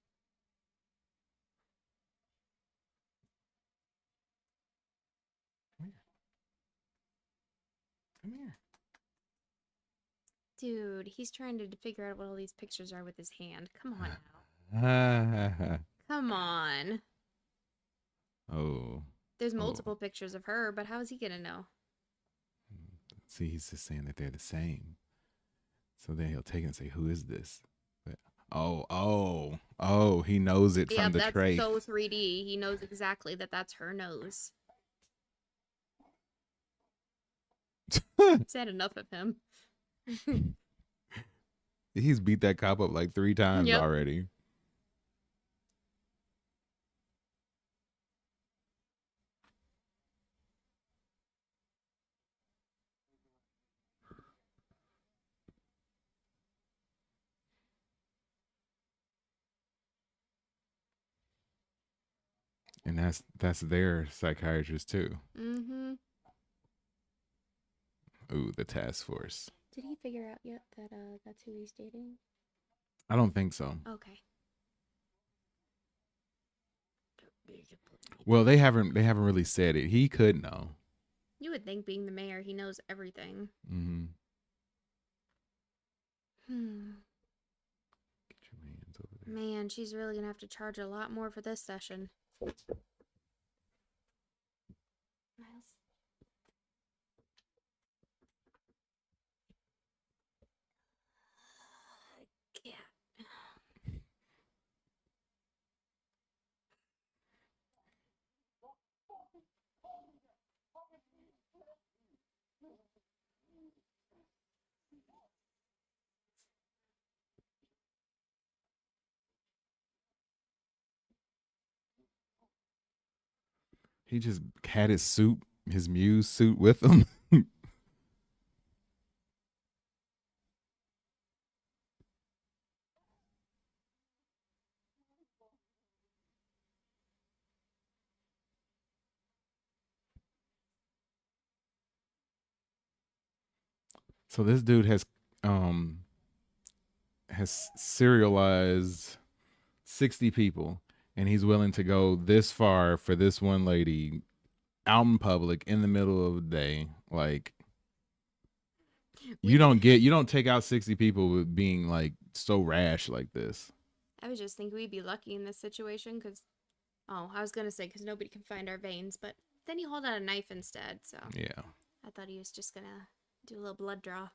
Come here. Dude, he's trying to figure out what all these pictures are with his hand. Come on now. Come on. Oh. There's Oh. multiple pictures of her, but how is he gonna know? See, he's just saying that they're the same. So then he'll take it and say, "Who is this?" But, oh, he knows it from the that's trait. so 3D. He knows exactly that that's her nose. He's had enough of him. He's beat that cop up like 3 times Yep. already. And that's their psychiatrist too. Mm-hmm. Ooh, the task force. Did he figure out yet that that's who he's dating? I don't think so. Okay. Well, they haven't really said it. He could know. You would think, being the mayor, he knows everything. Mm-hmm. Hmm. Get your hands over there. Man, she's really gonna have to charge a lot more for this session. Miles. Yeah. He just had his Muse suit with him. So this dude has serialized 60 people, and he's willing to go this far for this one lady out in public in the middle of the day. Like, you don't take out 60 people with being like so rash like this. I was just thinking we'd be lucky in this situation because, I was gonna say because nobody can find our veins, but then he hauled out a knife instead, so Yeah. I thought he was just gonna do a little blood draw.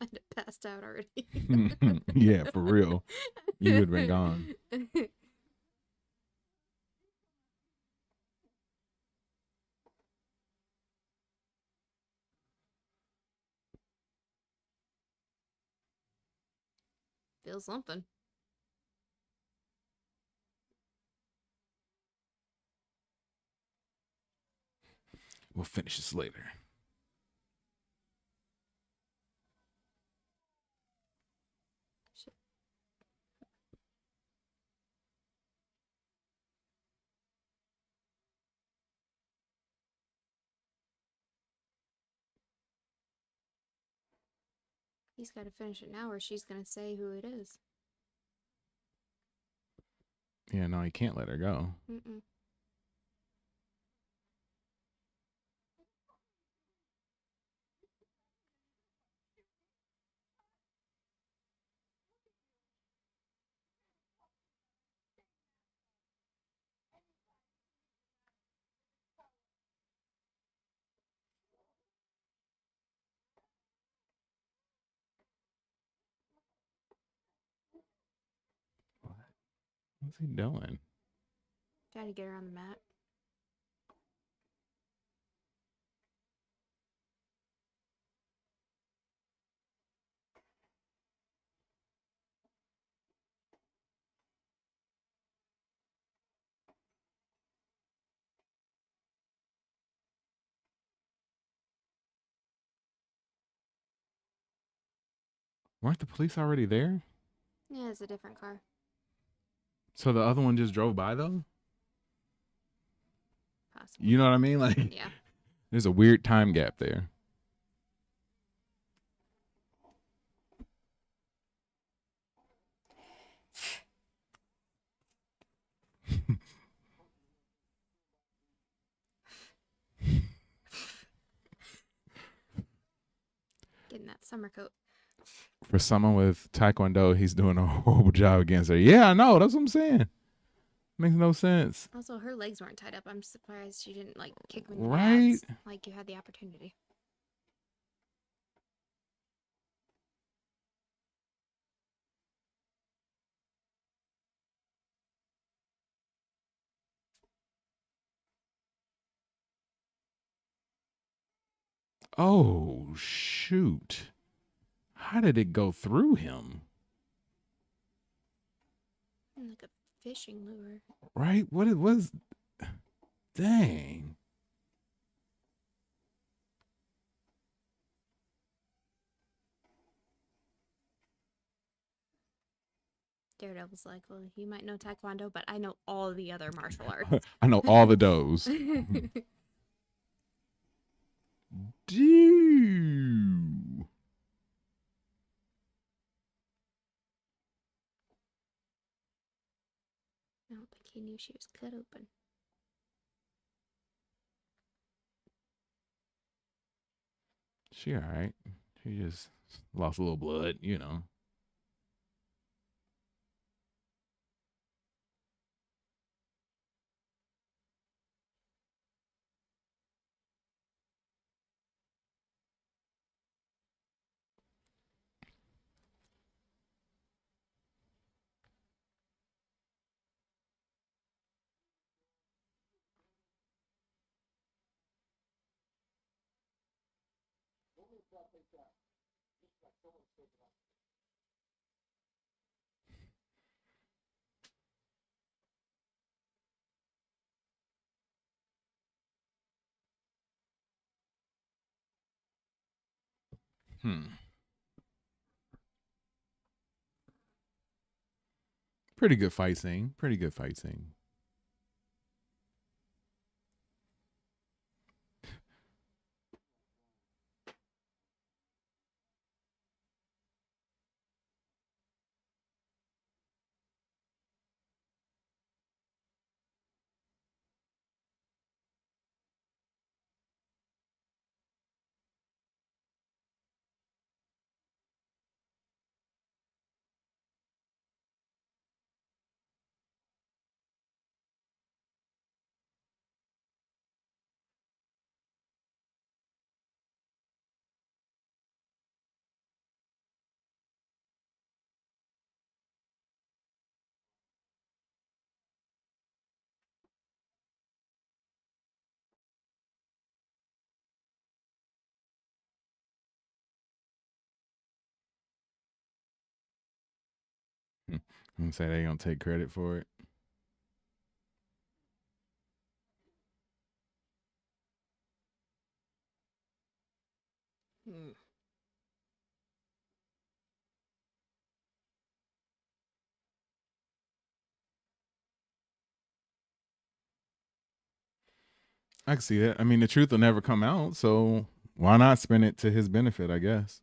I'd have passed out already. Yeah, for real. You would have been gone. Feel something. We'll finish this later. Shit. He's got to finish it now, or she's gonna say who it is. Yeah, no, he can't let her go. Mm-mm. What's he doing? Trying to get her on the mat. Weren't the police already there? Yeah, it's a different car. So the other one just drove by though? Possible. You know what I mean? Like, Yeah. there's a weird time gap there. summer coat. For someone with Taekwondo, he's doing a horrible job against her. Yeah, I know. That's what I'm saying. Makes no sense. Also, her legs weren't tied up. I'm surprised she didn't like kick him in the Right? nads like you had the opportunity. Oh, shoot. How did it go through him? Like a fishing lure. Right? What it was. Dang. Daredevil's like, well, you might know Taekwondo, but I know all the other martial arts. I know all the does. Dude. I don't think he knew she was cut open. She all right. She just lost a little blood, you know. Pretty good fight scene. Pretty good fight scene. And say they gonna take credit for it. Hmm. I can see that. I mean, the truth will never come out, so why not spin it to his benefit, I guess.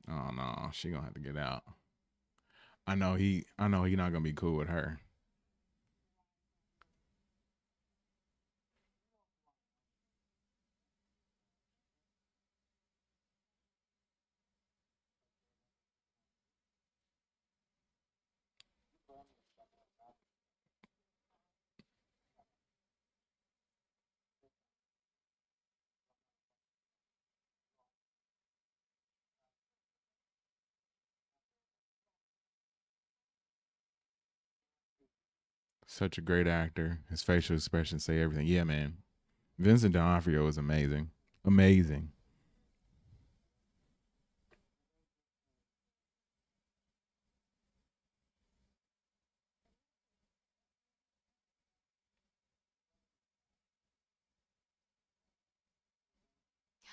Oh no, she gonna have to get out. I know he not gonna be cool with her. Such a great actor. His facial expressions say everything. Yeah, man. Vincent D'Onofrio is amazing. Amazing.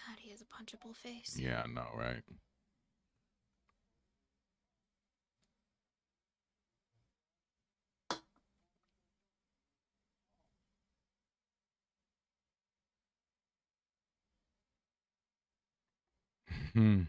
God, he has a punchable face. Yeah, I know, right? Mm-hmm.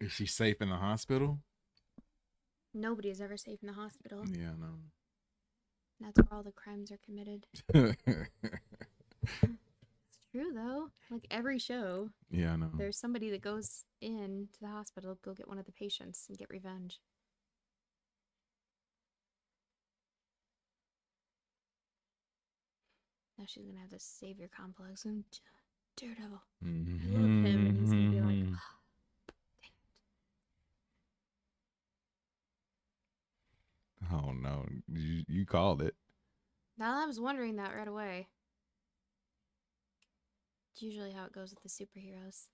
Is she safe in the hospital? Nobody is ever safe in the hospital. Yeah, That's where all the crimes are committed. no. It's true though. Like every show, Yeah, I know. there's somebody that goes in to the hospital to go get one of the patients and get revenge. Now she's gonna have this savior complex and Daredevil. I love him, and he's gonna be like, oh no, you called it. now I was wondering that right away. It's usually how it goes with the superheroes.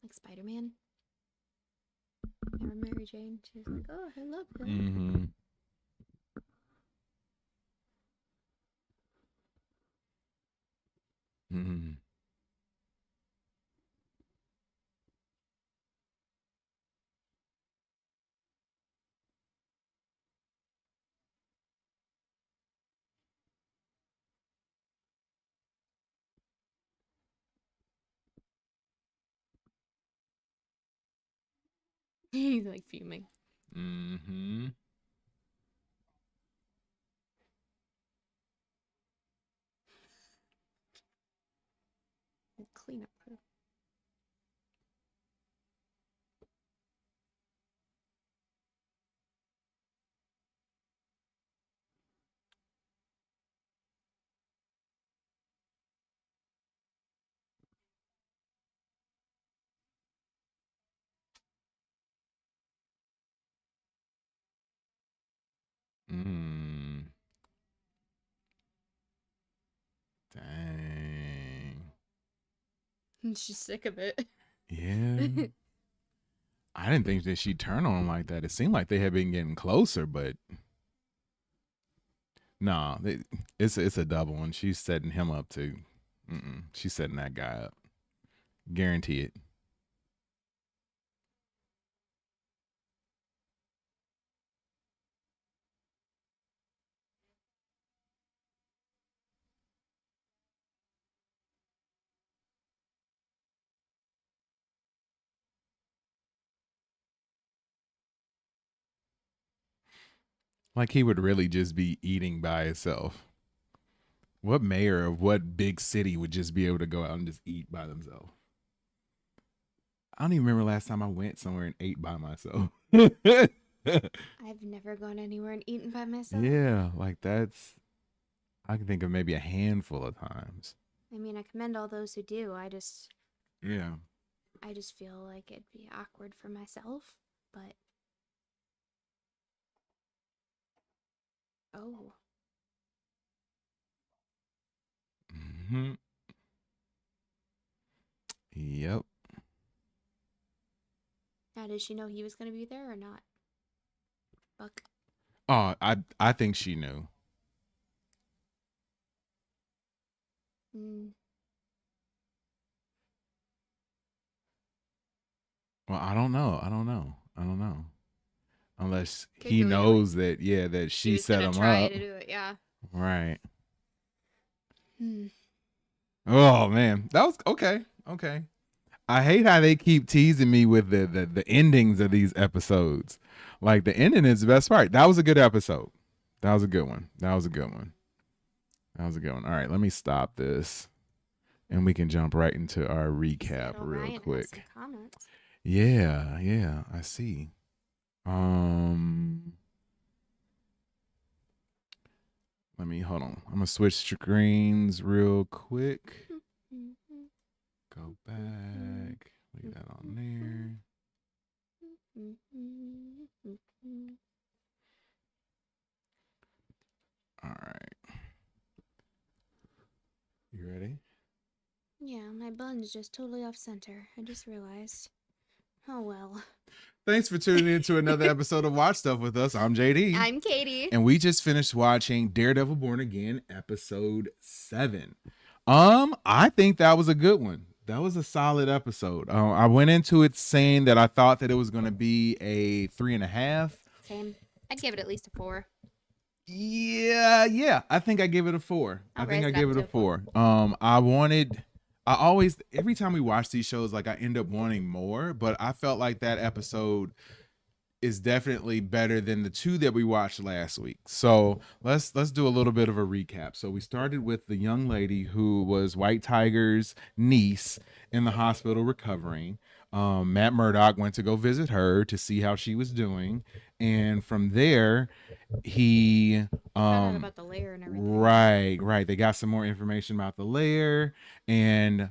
Like Spider-Man. Never Mary Jane. She was like, oh, I love him. Mm-hmm. Mm-hmm. He's like fuming. Mm-hmm. Cleanup crew. Mm. Dang. She's sick of it. Yeah. I didn't think that she'd turn on him like that. It seemed like they had been getting closer, but nah, it's a double one. She's setting him up to. She's setting that guy up. Guarantee it. Like he would really just be eating by himself. What mayor of what big city would just be able to go out and just eat by themselves? I don't even remember last time I went somewhere and ate by myself. I've never gone anywhere and eaten by myself. Yeah, like that's. I can think of maybe a handful of times. I mean, I commend all those who do. Yeah. I just feel like it'd be awkward for myself, but oh, Mm-hmm. Yep. now did she know he was gonna be there or not? Buck. Oh, I think she knew. Mm. Well, I don't know. Unless Could he go either way. knows that, yeah, that she was set gonna him try up. to do it, yeah. Right. Hmm. Oh man, that was okay. Okay. I hate how they keep teasing me with the endings of these episodes. Like the ending is the best part. That was a good episode. That was a good one. All right, let me stop this, and we can jump right into our recap Said real Orion has quick. some comments. Yeah, I see. Let me hold on. I'm gonna switch screens real quick. Go back. Leave that on there. Mm. All right. You ready? Yeah, my bun's just totally off center. I just realized. Oh well. Thanks for tuning in to another episode of Watch Stuff with us. I'm JD. I'm Katie. And we just finished watching Daredevil Born Again, episode 7. I think that was a good one. That was a solid episode. I went into it saying that I thought that it was going to be a 3.5. Same. I'd give it at least a 4. Yeah. I think I give it a 4. I'll I think I raise it give up it a to a 4. Every time we watch these shows, like I end up wanting more, but I felt like that episode is definitely better than the 2 that we watched last week. So let's do a little bit of a recap. So we started with the young lady who was White Tiger's niece in the hospital recovering. Matt Murdock went to go visit her to see how she was doing, and from there he Found out about the lair and everything. right, they got some more information about the lair, and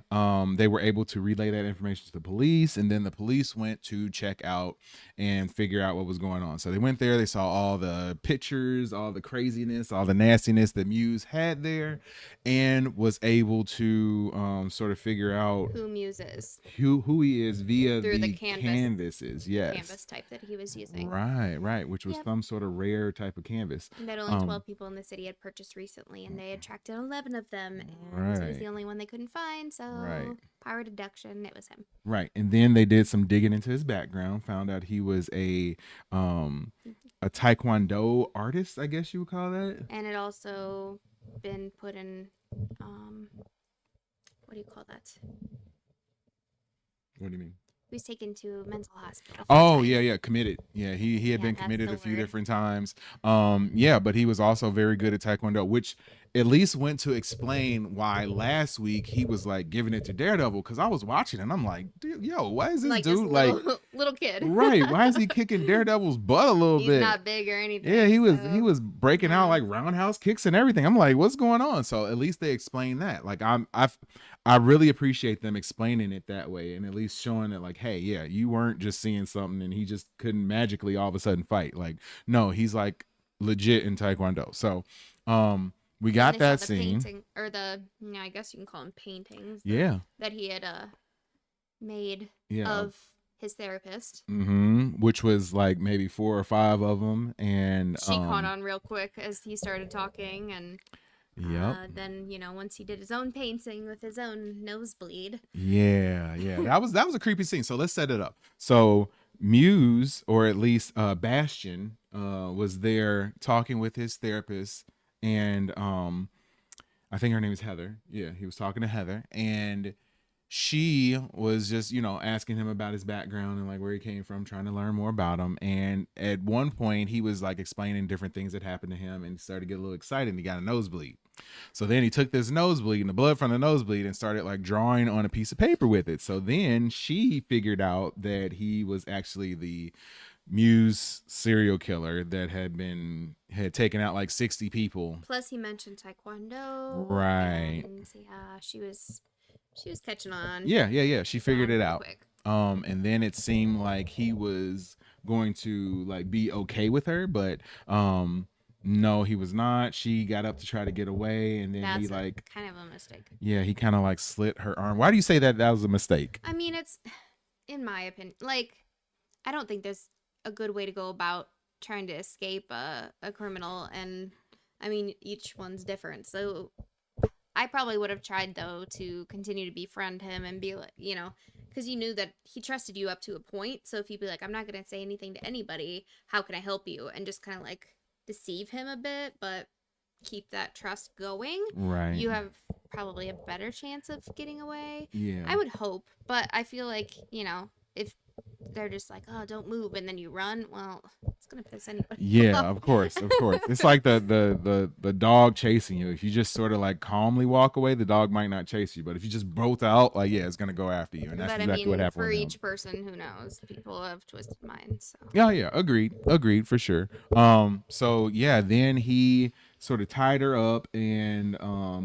they were able to relay that information to the police, and then the police went to check out and figure out what was going on. So they went there, they saw all the pictures, all the craziness, all the nastiness that Muse had there, and was able to sort of figure out Who Muse is. who he is via Through the the canvases. Yes. Canvas type that he was using. Right, which was Yep. some sort of rare type of canvas. And that only 12 people in the city had purchased recently, and they attracted 11 of them, and he was Right. the only one they couldn't find, so Right. power deduction, it was him. Right. And then they did some digging into his background, found out he was a taekwondo artist, I guess you would call that. And it also been put in, what do you call that? What do you mean? He was taken to a mental hospital. Oh, yeah, committed. Yeah, he had Yeah, been that's committed the a few word. different times. But he was also very good at taekwondo, which at least went to explain why last week he was like giving it to Daredevil, because I was watching and I'm like, dude, yo, why is this like dude this like little kid. right? Why is he kicking Daredevil's butt a little He's bit? not big or anything. Yeah, he so- was breaking out no. like roundhouse kicks and everything. I'm like, what's going on? So at least they explained that. Like I really appreciate them explaining it that way, and at least showing that like, hey, yeah, you weren't just seeing something and he just couldn't magically all of a sudden fight. Like, no, he's like legit in Taekwondo. So we And got they that saw the scene. painting, or I guess you can call them paintings. Yeah. That he had made Yeah. of his therapist. Which was like maybe 4 or 5 of them, and She caught on real quick as he started talking, and then once he did his own painting with his own nosebleed. Yeah. That was a creepy scene. So let's set it up. So Muse, or at least Bastion, was there talking with his therapist, and I think her name is Heather. Yeah, he was talking to Heather, and she was just, asking him about his background and like where he came from, trying to learn more about him. And at one point he was like explaining different things that happened to him and started to get a little excited, and he got a nosebleed. So then he took this nosebleed and the blood from the nosebleed and started like drawing on a piece of paper with it. So then she figured out that he was actually the Muse serial killer that had taken out like 60 people. Plus, he mentioned Taekwondo. Right. And yeah, she was catching on. Yeah. She figured it real out. quick. And then it seemed like he was going to like be okay with her, but no, he was not. She got up to try to get away, and then he That's like kind of a mistake. yeah, he kind of like slit her arm. Why do you say that was a mistake? I mean, it's, in my opinion, like, I don't think there's a good way to go about trying to escape a criminal, and I mean, each one's different. So I probably would have tried, though, to continue to befriend him and be like, because you knew that he trusted you up to a point. So if you'd be like, I'm not going to say anything to anybody, how can I help you? And just kind of like deceive him a bit, but keep that trust going. Right. You have probably a better chance of getting away. Yeah. I would hope, but I feel like, if they're just like, oh, don't move, and then you run, well, it's gonna piss anybody Yeah, off. of course. It's like the dog chasing you. If you just sort of like calmly walk away, the dog might not chase you. But if you just bolt out, like it's gonna go after you, and that's But exactly what happened for with him. each person, who knows? People have twisted minds. So. Yeah, agreed for sure. So yeah, then he sort of tied her up and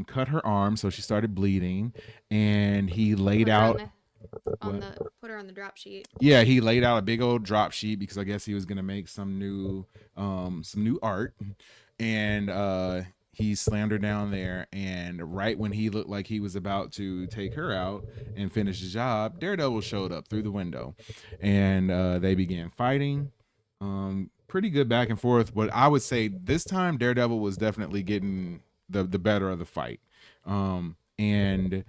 cut her arm, so she started bleeding, and he laid Put her on out. the put her on the drop sheet. Yeah, he laid out a big old drop sheet because I guess he was gonna make some new art, and he slammed her down there. And right when he looked like he was about to take her out and finish the job, Daredevil showed up through the window, and they began fighting. Pretty good back and forth, but I would say this time Daredevil was definitely getting the better of the fight. And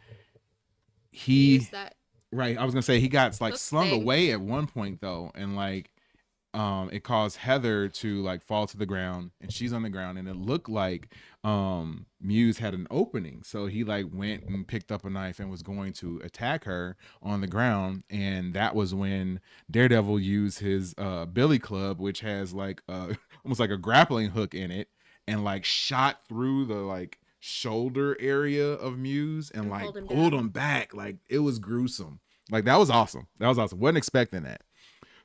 he Used that right, I was gonna say he got like hook slung thing. away at one point though, and like it caused Heather to like fall to the ground, and she's on the ground, and it looked like Muse had an opening, so he like went and picked up a knife and was going to attack her on the ground, and that was when Daredevil used his billy club, which has like almost like a grappling hook in it, and like shot through the like shoulder area of Muse and like pulled him back. Like it was gruesome. Like that was awesome. Wasn't expecting that.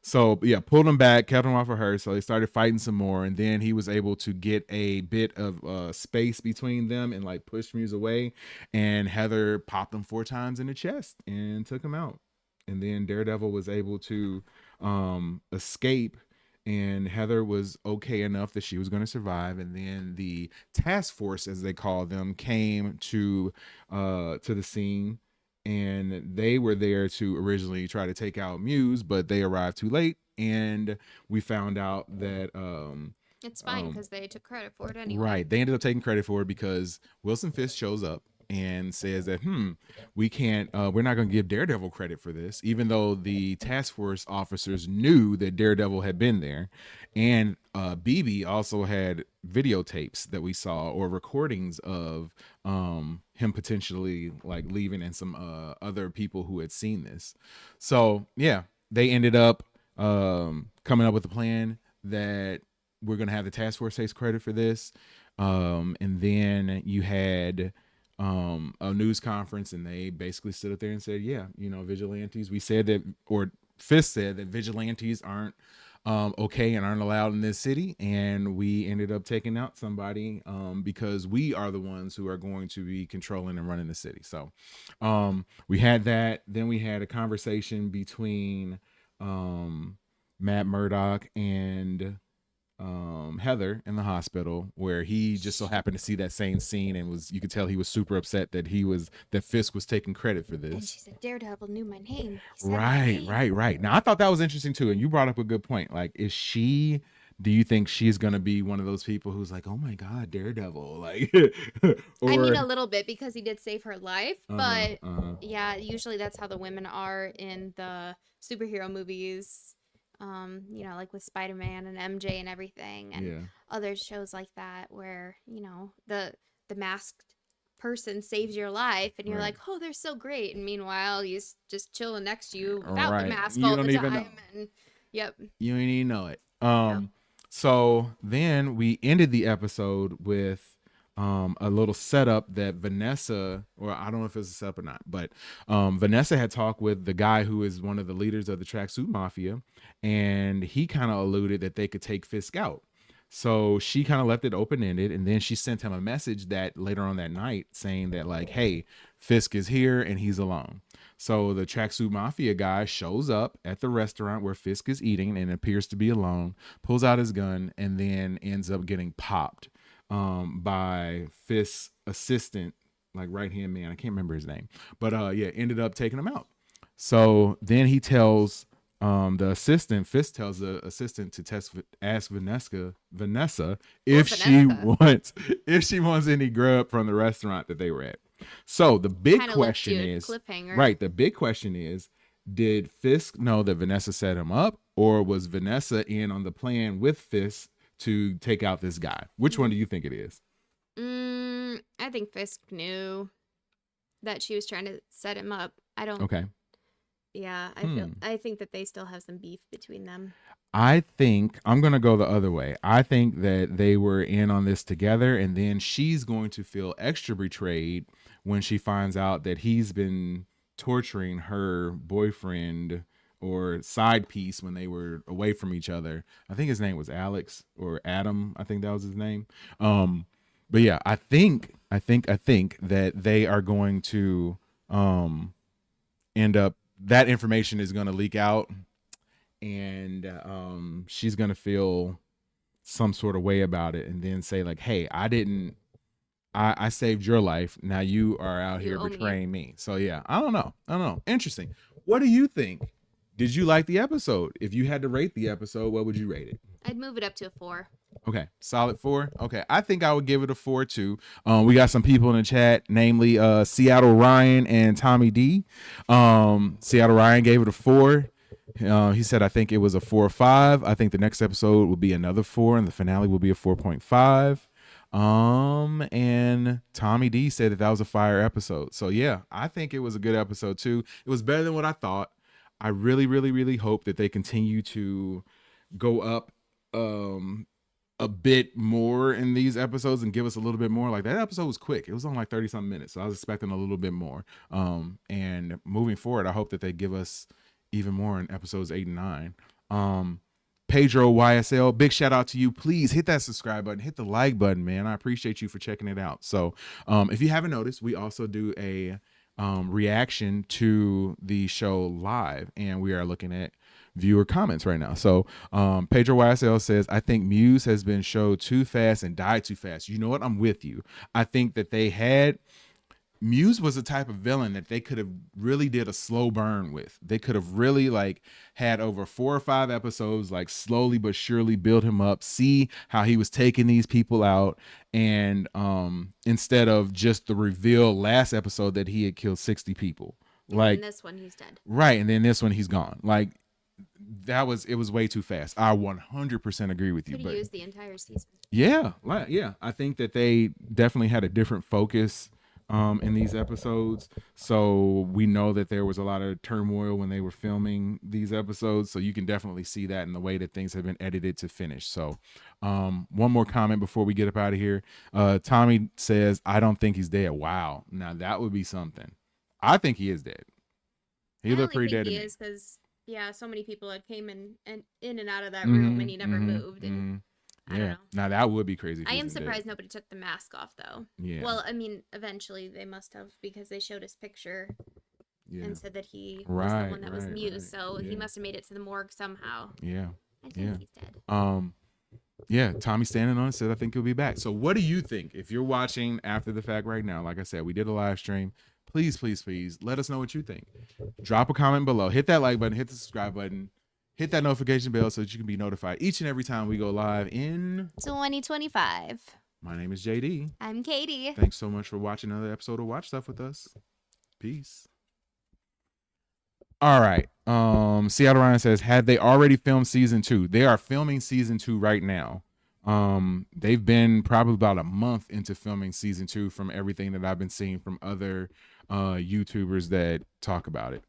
So yeah, pulled him back, kept him off of her. So they started fighting some more, and then he was able to get a bit of space between them and like push Muse away. And Heather popped him 4 times in the chest and took him out. And then Daredevil was able to escape, and Heather was okay enough that she was going to survive. And then the task force, as they call them, came to the scene. And they were there to originally try to take out Muse, but they arrived too late, and we found out that It's fine because they took credit for it anyway. right, they ended up taking credit for it because Wilson Fisk shows up and says that we can't we're not going to give Daredevil credit for this, even though the task force officers knew that Daredevil had been there. And BB also had videotapes that we saw, or recordings of him potentially like leaving, and some other people who had seen this. So yeah, they ended up coming up with a plan that we're going to have the task force take credit for this. And then you had a news conference, and they basically stood up there and said, yeah, vigilantes, we said that, or Fisk said that vigilantes aren't okay and aren't allowed in this city, and we ended up taking out somebody because we are the ones who are going to be controlling and running the city. So we had that. Then we had a conversation between Matt Murdock and Heather in the hospital, where he just so happened to see that same scene, and you could tell he was super upset that Fisk was taking credit for this. And she said, Daredevil knew my name. Right. Now I thought that was interesting too, and you brought up a good point. Like, do you think she's gonna be one of those people who's like, oh my god, Daredevil? Like, or, I mean, a little bit, because he did save her life, but yeah, usually that's how the women are in the superhero movies. Like with Spider-Man and MJ and everything, and other shows like that, where the masked person saves your life, and you're like, oh, they're so great, and meanwhile he's just chilling next to you without the mask all the time. And yep, you ain't even know it. So then we ended the episode with a little setup that Vanessa, or I don't know if it's a setup or not, but Vanessa had talked with the guy who is one of the leaders of the Tracksuit Mafia, and he kind of alluded that they could take Fisk out. So she kind of left it open-ended, and then she sent him a message that later on that night saying that like, hey, Fisk is here and he's alone. So the Tracksuit Mafia guy shows up at the restaurant where Fisk is eating and appears to be alone, pulls out his gun, and then ends up getting popped by Fisk's assistant, like right-hand man. I can't remember his name, but ended up taking him out. So then he tells Fisk tells the assistant to ask Vanessa if she wants any grub from the restaurant that they were at. So the big question is, right, the big question is, did Fisk know that Vanessa set him up, or was Vanessa in on the plan with Fisk to take out this guy? Which one do you think it is? I think Fisk knew that she was trying to set him up. I don't. Okay. Yeah, I think that they still have some beef between them. I think I'm going to go the other way. I think that they were in on this together, and then she's going to feel extra betrayed when she finds out that he's been torturing her boyfriend or side piece when they were away from each other. I think his name was Alex or Adam. I think that was his name. But yeah, I think that they are going to end up that information is going to leak out, and she's going to feel some sort of way about it, and then say like, hey, I saved your life, now you are out You here owe me. betraying me. So yeah, I don't know, interesting. What do you think? Did you like the episode? If you had to rate the episode, what would you rate it? I'd move it up to a 4. Okay, solid 4. Okay, I think I would give it a 4 too. We got some people in the chat, namely Seattle Ryan and Tommy D. Seattle Ryan gave it a 4. He said, I think it was a 4 or 5. I think the next episode will be another 4, and the finale will be a 4.5. And Tommy D said that was a fire episode. So yeah, I think it was a good episode too. It was better than what I thought. I really, really, really hope that they continue to go up a bit more in these episodes and give us a little bit more. Like that episode was quick. It was on like 30 something minutes. So I was expecting a little bit more. And moving forward, I hope that they give us even more in episodes 8 and 9. Pedro YSL, big shout out to you. Please hit that subscribe button, hit the like button, man. I appreciate you for checking it out. So if you haven't noticed, we also do a reaction to the show live, and we are looking at viewer comments right now. So Pedro YSL says, I think Muse has been showed too fast and died too fast. You know what? I'm with you. I think that Muse was a type of villain that they could have really did a slow burn with. They could have really like had over 4 or 5 episodes, like slowly but surely build him up, see how he was taking these people out. And instead of just the reveal last episode that he had killed 60 people, like in this one, he's dead. Right. And then this one, he's gone. Like it was way too fast. I 100% agree with you. Could have used the entire season. Yeah. I think that they definitely had a different focus in these episodes. So we know that there was a lot of turmoil when they were filming these episodes. So you can definitely see that in the way that things have been edited to finish. So one more comment before we get up out of here. Tommy says, I don't think he's dead. Wow. Now that would be something. I think he is dead. He looked pretty dead to me. He is, because so many people had came in and out of that room, and he never moved. And I don't know. Now that would be crazy. I am surprised nobody took the mask off, though. Yeah. Well, I mean, eventually they must have, because they showed his picture and said that he was the one that was Muse. So he must have made it to the morgue somehow. Yeah. I think he's dead. Yeah, Tommy standing on it said, I think he'll be back. So what do you think? If you're watching after the fact right now, like I said, we did a live stream. Please, please, please let us know what you think. Drop a comment below. Hit that like button. Hit the subscribe button. Hit that notification bell so that you can be notified each and every time we go live in 2025. My name is JD. I'm Katie. Thanks so much for watching another episode of Watch Stuff with us. Peace. All right. Seattle Ryan says, had they already filmed season 2? They are filming season 2 right now. They've been probably about a month into filming season 2 from everything that I've been seeing from other YouTubers that talk about it.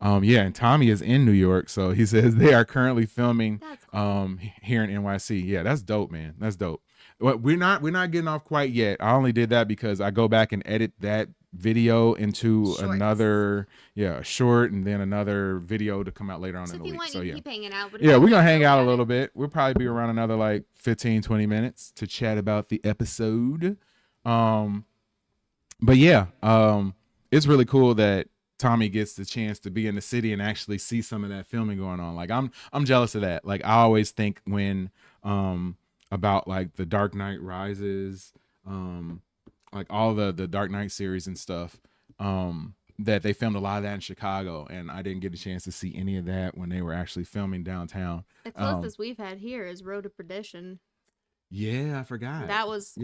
And Tommy is in New York, so he says they are currently filming here in NYC. Yeah, that's dope, man. That's dope. Well, we're not getting off quite yet. I only did that because I go back and edit that video into Shorts. another short, and then another video to come out later on in the week. So if you keep hanging out, we're gonna hang out a little bit. We'll probably be around another like 15-20 minutes to chat about the episode. It's really cool that Tommy gets the chance to be in the city and actually see some of that filming going on. Like I'm jealous of that. Like I always think when about like the Dark Knight Rises, like all the Dark Knight series and stuff, that they filmed a lot of that in Chicago, and I didn't get a chance to see any of that when they were actually filming downtown. The closest we've had here is Road to Perdition. Yeah, I forgot. That was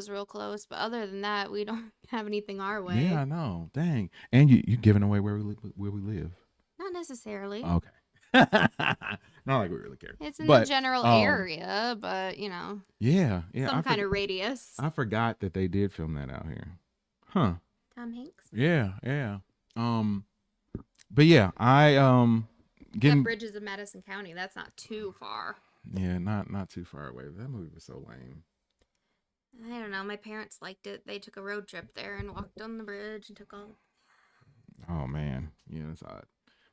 real close, but other than that, we don't have anything our way. Yeah, I know. Dang. And you giving away where we live. Not necessarily. Okay. Not like we really care. It's in the general area, but Yeah. some kind of radius. I forgot that they did film that out here. Huh. Tom Hanks. Yeah. But yeah, I The Bridges of Madison County. That's not too far. Yeah, not too far away. That movie was so lame. I don't know. My parents liked it. They took a road trip there and walked on the bridge and took all. Oh man, yeah, it's odd.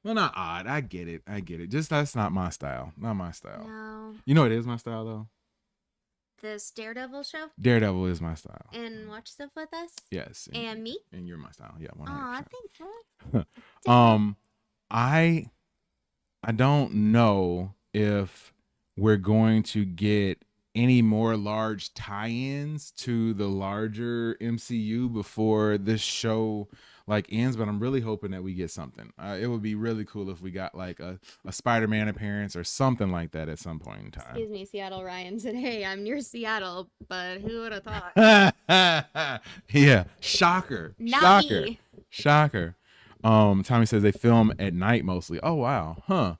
Well, not odd. I get it. Just that's not my style. Not my style. No. You know, it is my style though. This Daredevil show. Daredevil is my style. And Watch Stuff with Us. Yes. And me. And you're my style. Yeah. 100%. Aw, thanks, man. I don't know if we're going to get any more large tie-ins to the larger MCU before this show like ends, but I'm really hoping that we get something. It would be really cool if we got like a Spider-Man appearance or something like that at some point in time. Excuse me, Seattle Ryan said, "Hey, I'm near Seattle, but who would have thought?" Yeah, shocker. Not Shocker. me. Shocker. Tommy says they film at night mostly. Oh wow. Huh.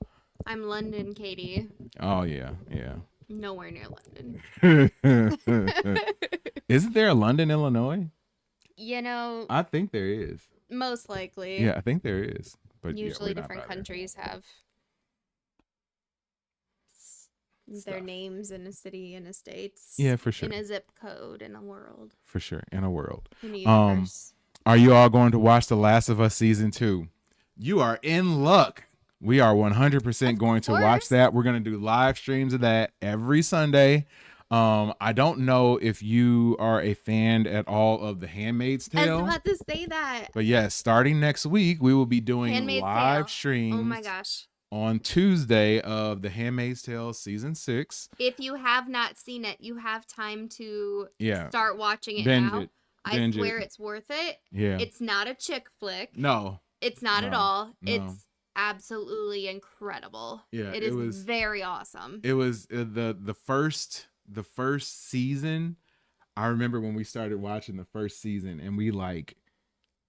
I'm London, Katie. Oh yeah. Yeah. Nowhere near London. Isn't there a London, Illinois? You know, I think there is. most likely. Yeah, I think there is. But Usually yeah, we're not different about it. countries have their Stuff. names in a city, in a states. Yeah, for sure. In a zip code, in a world, For sure. In a world. in a universe. Are you all going to watch The Last of Us season 2? You are in luck. We are 100% going to watch course. that. We're going to do live streams of that every Sunday. I don't know if you are a fan at all of The Handmaid's I was Tale. about to say that. But yes, starting next week, we will be doing Handmaid's live Tale. streams Oh my gosh. on Tuesday of The Handmaid's Tale season 6. If you have not seen it, you have time to Yeah. start watching it Binge now. it. I Binge swear it. it's worth it. Yeah. It's not a chick flick. No. It's not at No, all. no. It's absolutely incredible. Yeah, it it is was- very awesome. It was the first season. I remember when we started watching the first season and we like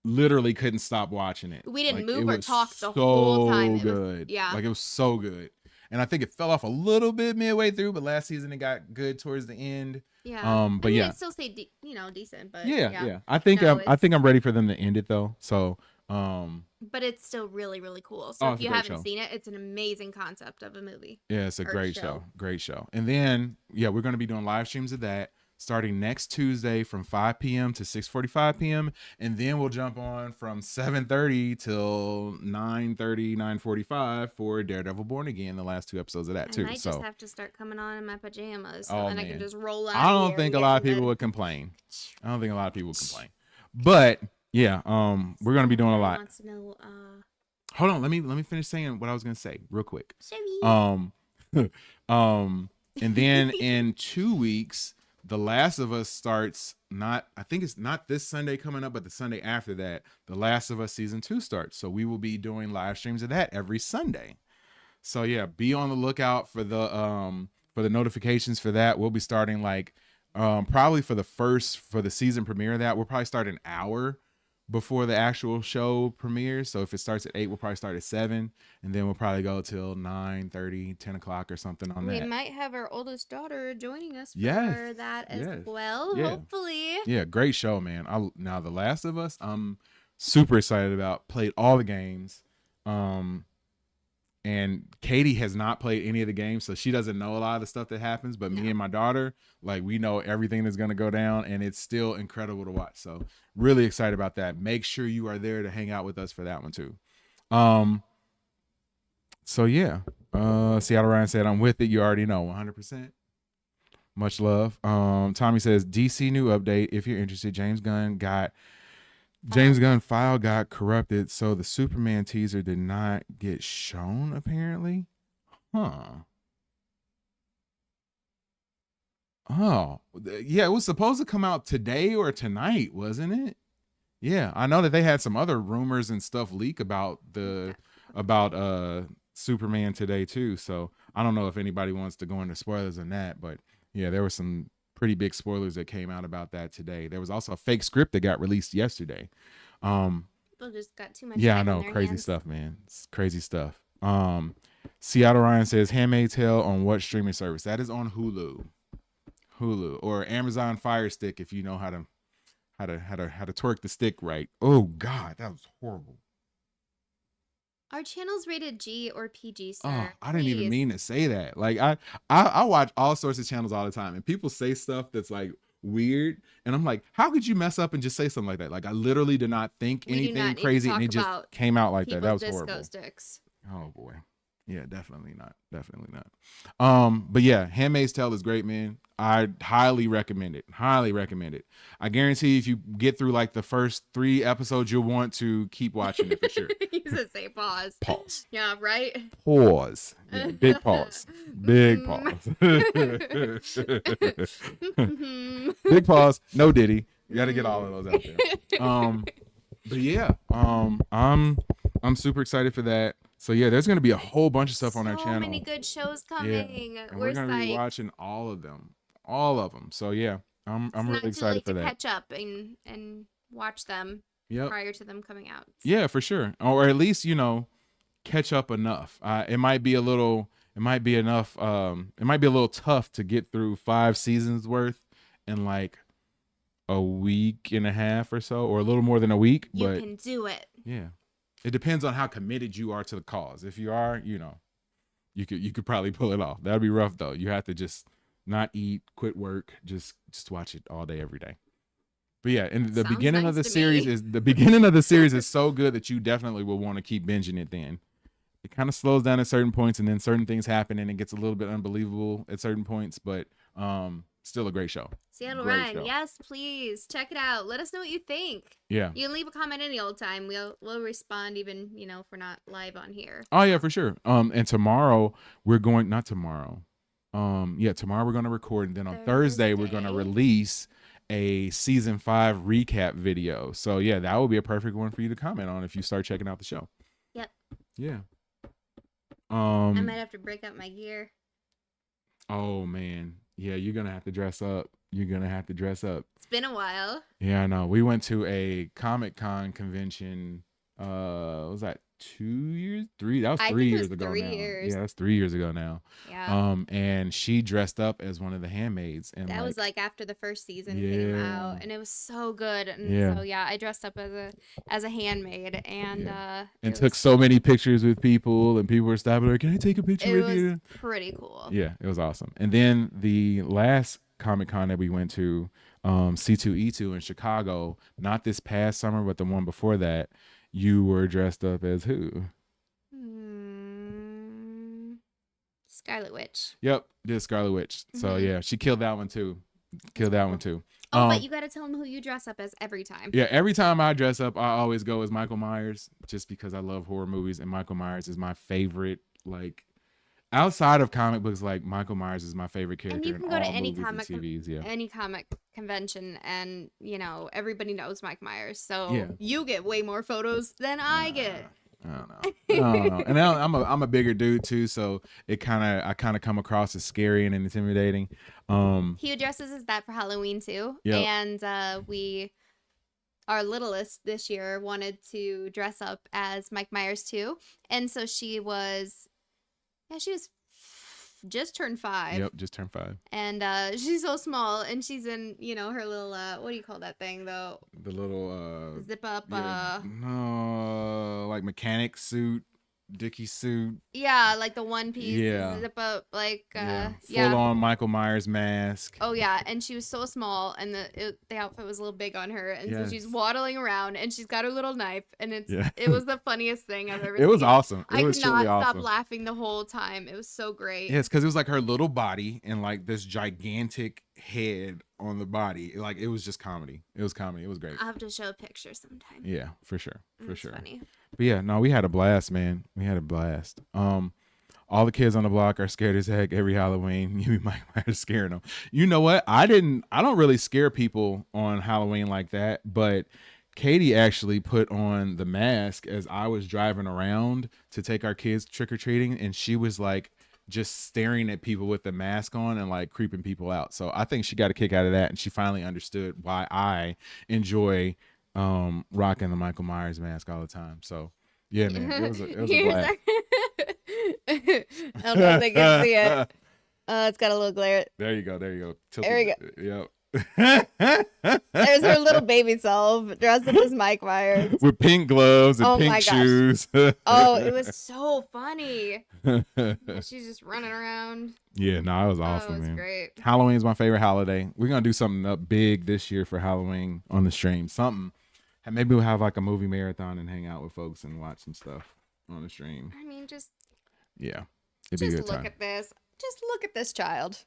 literally couldn't stop watching it. We didn't Like, move it or was talk the whole time. It was- good. yeah. Like it was so good. And I think it fell off a little bit midway through, but last season it got good towards the end. Yeah. But I mean, yeah. It still stayed, decent, but Yeah. I think No, I think I'm ready for them to end it though. So But it's still really, really cool. So Oh, if it's a you great haven't show. seen it, it's an amazing concept of a movie. yeah, it's a Or great show. show. Great show. And then yeah, we're gonna be doing live streams of that starting next Tuesday from 5 p.m. to 6:45 p.m. And then we'll jump on from 7:30 till 9:30, 9:45 for Daredevil Born Again, the last 2 episodes of that I too. might So just have to start coming on in my pajamas, so Oh, then I can man. just roll out. I don't here think a and lot of get in people bed. would complain. I don't think a lot of people would complain. But yeah, we're gonna be doing a Someone lot. wants to know, Hold on, let me finish saying what I was gonna say real quick. sorry. And then in 2 weeks, The Last of Us starts. I think it's not this Sunday coming up, but the Sunday after that, The Last of Us season 2 starts. So we will be doing live streams of that every Sunday. So yeah, be on the lookout for the notifications for that. We'll be starting like probably for the season premiere of that. We'll probably start an hour before the actual show premieres. So if it starts at 8, we'll probably start at 7, and then we'll probably go till 9:30, 10 o'clock or something on We that. might have our oldest daughter joining us for Yes, that as yes, well. yeah. Hopefully. Yeah, great show, man. Now The Last of Us, I'm super excited about. Played all the games. And Katie has not played any of the games, so she doesn't know a lot of the stuff that happens. But me No. and my daughter, like, we know everything that's going to go down, and it's still incredible to watch. So really excited about that. Make sure you are there to hang out with us for that one too. So yeah, Seattle Ryan said, I'm with it. You already know, 100%. Much love. Tommy says, DC new update. If you're interested, James Gunn file got corrupted, so the Superman teaser did not get shown, apparently. Huh. Oh, yeah, it was supposed to come out today or tonight, wasn't it? Yeah, I know that they had some other rumors and stuff leak about Superman today too. So I don't know if anybody wants to go into spoilers on that, but yeah, there were some pretty big spoilers that came out about that today. There was also a fake script that got released yesterday. People just got too much Yeah, I time on know, their crazy hands. stuff, man. It's crazy stuff. Seattle Ryan says, Handmaid's Tale on what streaming service? That is on Hulu or Amazon Fire Stick if you know how to twerk the stick right. Oh God, that was horrible. Are channels rated G or PG, sir? Oh, I didn't even Please. mean to say that. Like I watch all sorts of channels all the time, and people say stuff that's like weird, and I'm like, how could you mess up and just say something like that? Like I literally did not think We do not anything need to crazy, talk and it just about came out like that. That was People's horrible. disco sticks. Oh boy. Yeah, definitely not. Definitely not. But yeah, Handmaid's Tale is great, man. I highly recommend it. Highly recommend it. I guarantee if you get through like the first 3 episodes, you'll want to keep watching it for sure. You said say pause. Pause. Yeah, right? Pause. Yeah, big pause. Big pause. Big pause. No Diddy. You got to get all of those out there. But yeah, I'm super excited for that. So yeah, there's gonna be a whole bunch of stuff on our channel. So many good shows coming. Yeah. And we're gonna be watching all of them. So yeah, I'm really excited for that. Catch up and watch them prior to them coming out. Yeah, for sure. Or at least, catch up enough. It might be a little tough to get through 5 seasons worth in like a week and a half or so, or a little more than a week. You but can do it. Yeah. It depends on how committed you are to the cause. If you are, you could probably pull it off. That'd be rough though. You have to just not eat, quit work, just watch it all day, every day. But yeah, and the beginning of the series is so good that you definitely will want to keep binging it then. It kind of slows down at certain points, and then certain things happen and it gets a little bit unbelievable at certain points, but still a great show. Seattle Great Ryan, show. yes, please check it out. Let us know what you think. Yeah. You can leave a comment any old time. We'll respond even, if we're not live on here. Oh yeah, for sure. And tomorrow we're going, not tomorrow. Tomorrow we're going to record, and then on Thursday we're going to release a season 5 recap video. So yeah, that would be a perfect one for you to comment on if you start checking out the show. Yep. Yeah. I might have to break up my gear. Oh man. Yeah, you're going to have to dress up. It's been a while. Yeah, I know. We went to a Comic-Con convention. What was that? 2 years? 3? That was 3 years ago now. Yeah, that's 3 years ago now. Yeah. And she dressed up as one of the handmaids, and that was like after the first season came out, and it was so good. And so I dressed up as a handmaid, and took so many pictures with people, and people were stopping her. Can I take a picture with you? It was pretty cool. Yeah, it was awesome. And then the last Comic-Con that we went to, C2E2 in Chicago, not this past summer, but the one before that, you were dressed up as who? Scarlet Witch. Yep, did Scarlet Witch. So yeah, she killed that one too. Oh, but you got to tell them who you dress up as every time. Yeah, every time I dress up, I always go as Michael Myers, just because I love horror movies, and Michael Myers is my favorite. Like, outside of comic books, like Michael Myers is my favorite character. And you can go to any comic, any comic convention, and everybody knows Mike Myers. So you get way more photos than I get. I don't know. And I'm a bigger dude too, so I kind of come across as scary and intimidating. He dresses as that for Halloween too. Yep. And our littlest this year wanted to dress up as Mike Myers too, and so she was just turned 5. Yep, just turned 5. And she's so small, and she's in her little what do you call that thing though? The little zip up no, like mechanic suit, Dickie suit. Yeah, like the one piece zip up, like full on Michael Myers mask. Oh yeah, and she was so small, and the outfit was a little big on her, and so she's waddling around, and she's got her little knife, and it was the funniest thing I've ever seen. It was awesome. I could not stop laughing the whole time. It was so great. Yeah, it's because it was like her little body and like this gigantic head on the body. Like, it was just comedy. It was comedy. It was great. I'll have to show a picture sometime. Yeah, for sure. Funny. But yeah, no, we had a blast, man. We had a blast. All the kids on the block are scared as heck every Halloween. You might scaring them. You know what? I don't really scare people on Halloween like that, but Katie actually put on the mask as I was driving around to take our kids trick-or-treating, and she was like just staring at people with the mask on and like creeping people out. So I think she got a kick out of that, and she finally understood why I enjoy rocking the Michael Myers mask all the time. So yeah, man, it was a blast. I don't know if they can see it. It's got a little glare. There you go. There we go. Yep. There's her little baby self dressed up as Mike Myers with pink gloves and pink shoes. Oh, it was so funny. She's just running around. Yeah, no, it was awesome, it was man. Great. Halloween is my favorite holiday. We're gonna do something up big this year for Halloween on the stream. Maybe we'll have like a movie marathon and hang out with folks and watch some stuff on the stream. I mean, just Yeah, it'd be a Just good look time. at this. Just look at this child.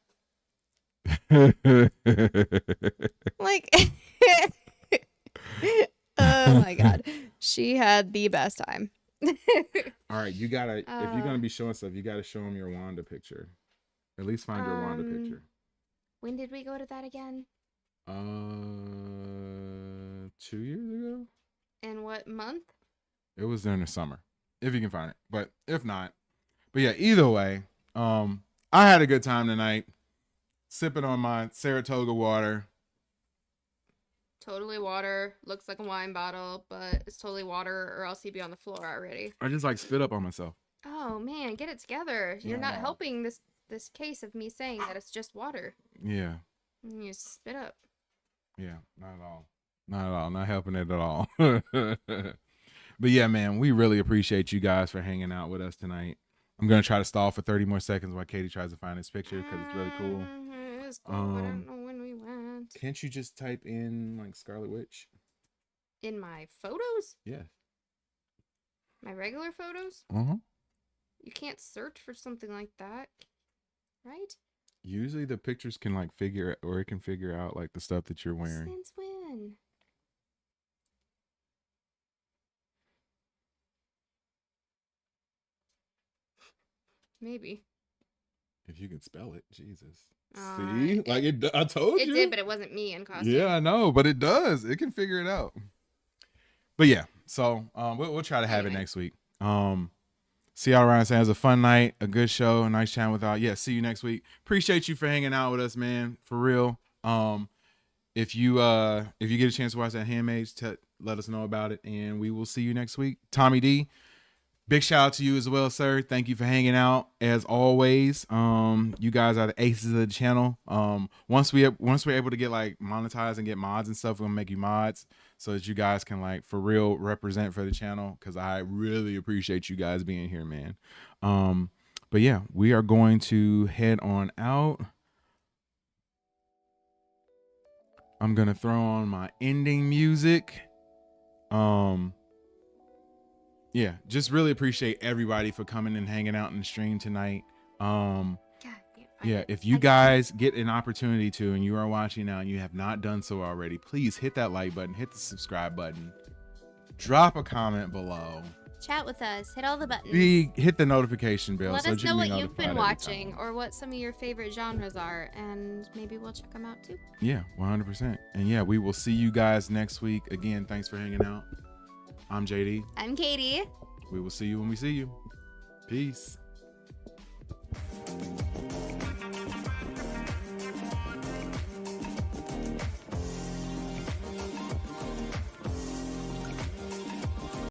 Like, oh my god, she had the best time. All right, you gotta if you're gonna be showing stuff, you gotta show them your Wanda picture. At least find your Wanda picture. When did we go to that again? 2 years ago. And what month? It was during the summer, if you can find it. But if not, but yeah, either way, I had a good time tonight, sipping on my Saratoga water. Totally water. Looks like a wine bottle, but it's totally water, or else he'd be on the floor already. I just like spit up on myself. Oh man, get it together. You're Yeah, not no. helping this case of me saying that it's just water. Yeah, You just spit up. yeah, not at all. Not at all. Not helping it at all. But yeah, man, we really appreciate you guys for hanging out with us tonight. I'm gonna try to stall for 30 more seconds while Katie tries to find this picture because it's really cool. It is cool. I don't know when we went. Can't you just type in like Scarlet Witch? In my photos? Yeah. My regular photos? Uh-huh. You can't search for something like that, right? Usually the pictures can like figure or it can figure out like the stuff that you're wearing. Since when? Maybe. If you can spell it, Jesus. Uh, See? Like I told It you. did, but it wasn't me in costume. Yeah, I know, but it does. It can figure it out. But yeah, so we'll try to have it Anyway. next week. See y'all around. It was a fun night, a good show, a nice chat with y'all. Yeah, see you next week. Appreciate you for hanging out with us, man. For real. If you get a chance to watch that Handmaids, let us know about it, and we will see you next week. Tommy D, big shout out to you as well, sir. Thank you for hanging out as always. You guys are the aces of the channel. Once we're able to get like monetized and get mods and stuff, we're gonna make you mods so that you guys can like for real represent for the channel, because I really appreciate you guys being here, man. But yeah, we are going to head on out. I'm gonna throw on my ending music. Yeah, just really appreciate everybody for coming and hanging out in the stream tonight. God, Yeah, if you guys get an opportunity to and you are watching now and you have not done so already, please hit that like button, hit the subscribe button, drop a comment below, Chat with us. Hit all the buttons. hit the notification bell. Let so us you know can be what you've been notified every watching time. or what some of your favorite genres are, and maybe we'll check them out too. Yeah, 100%. And yeah, we will see you guys next week. Again, thanks for hanging out. I'm JD. I'm Katie. We will see you when we see you. Peace.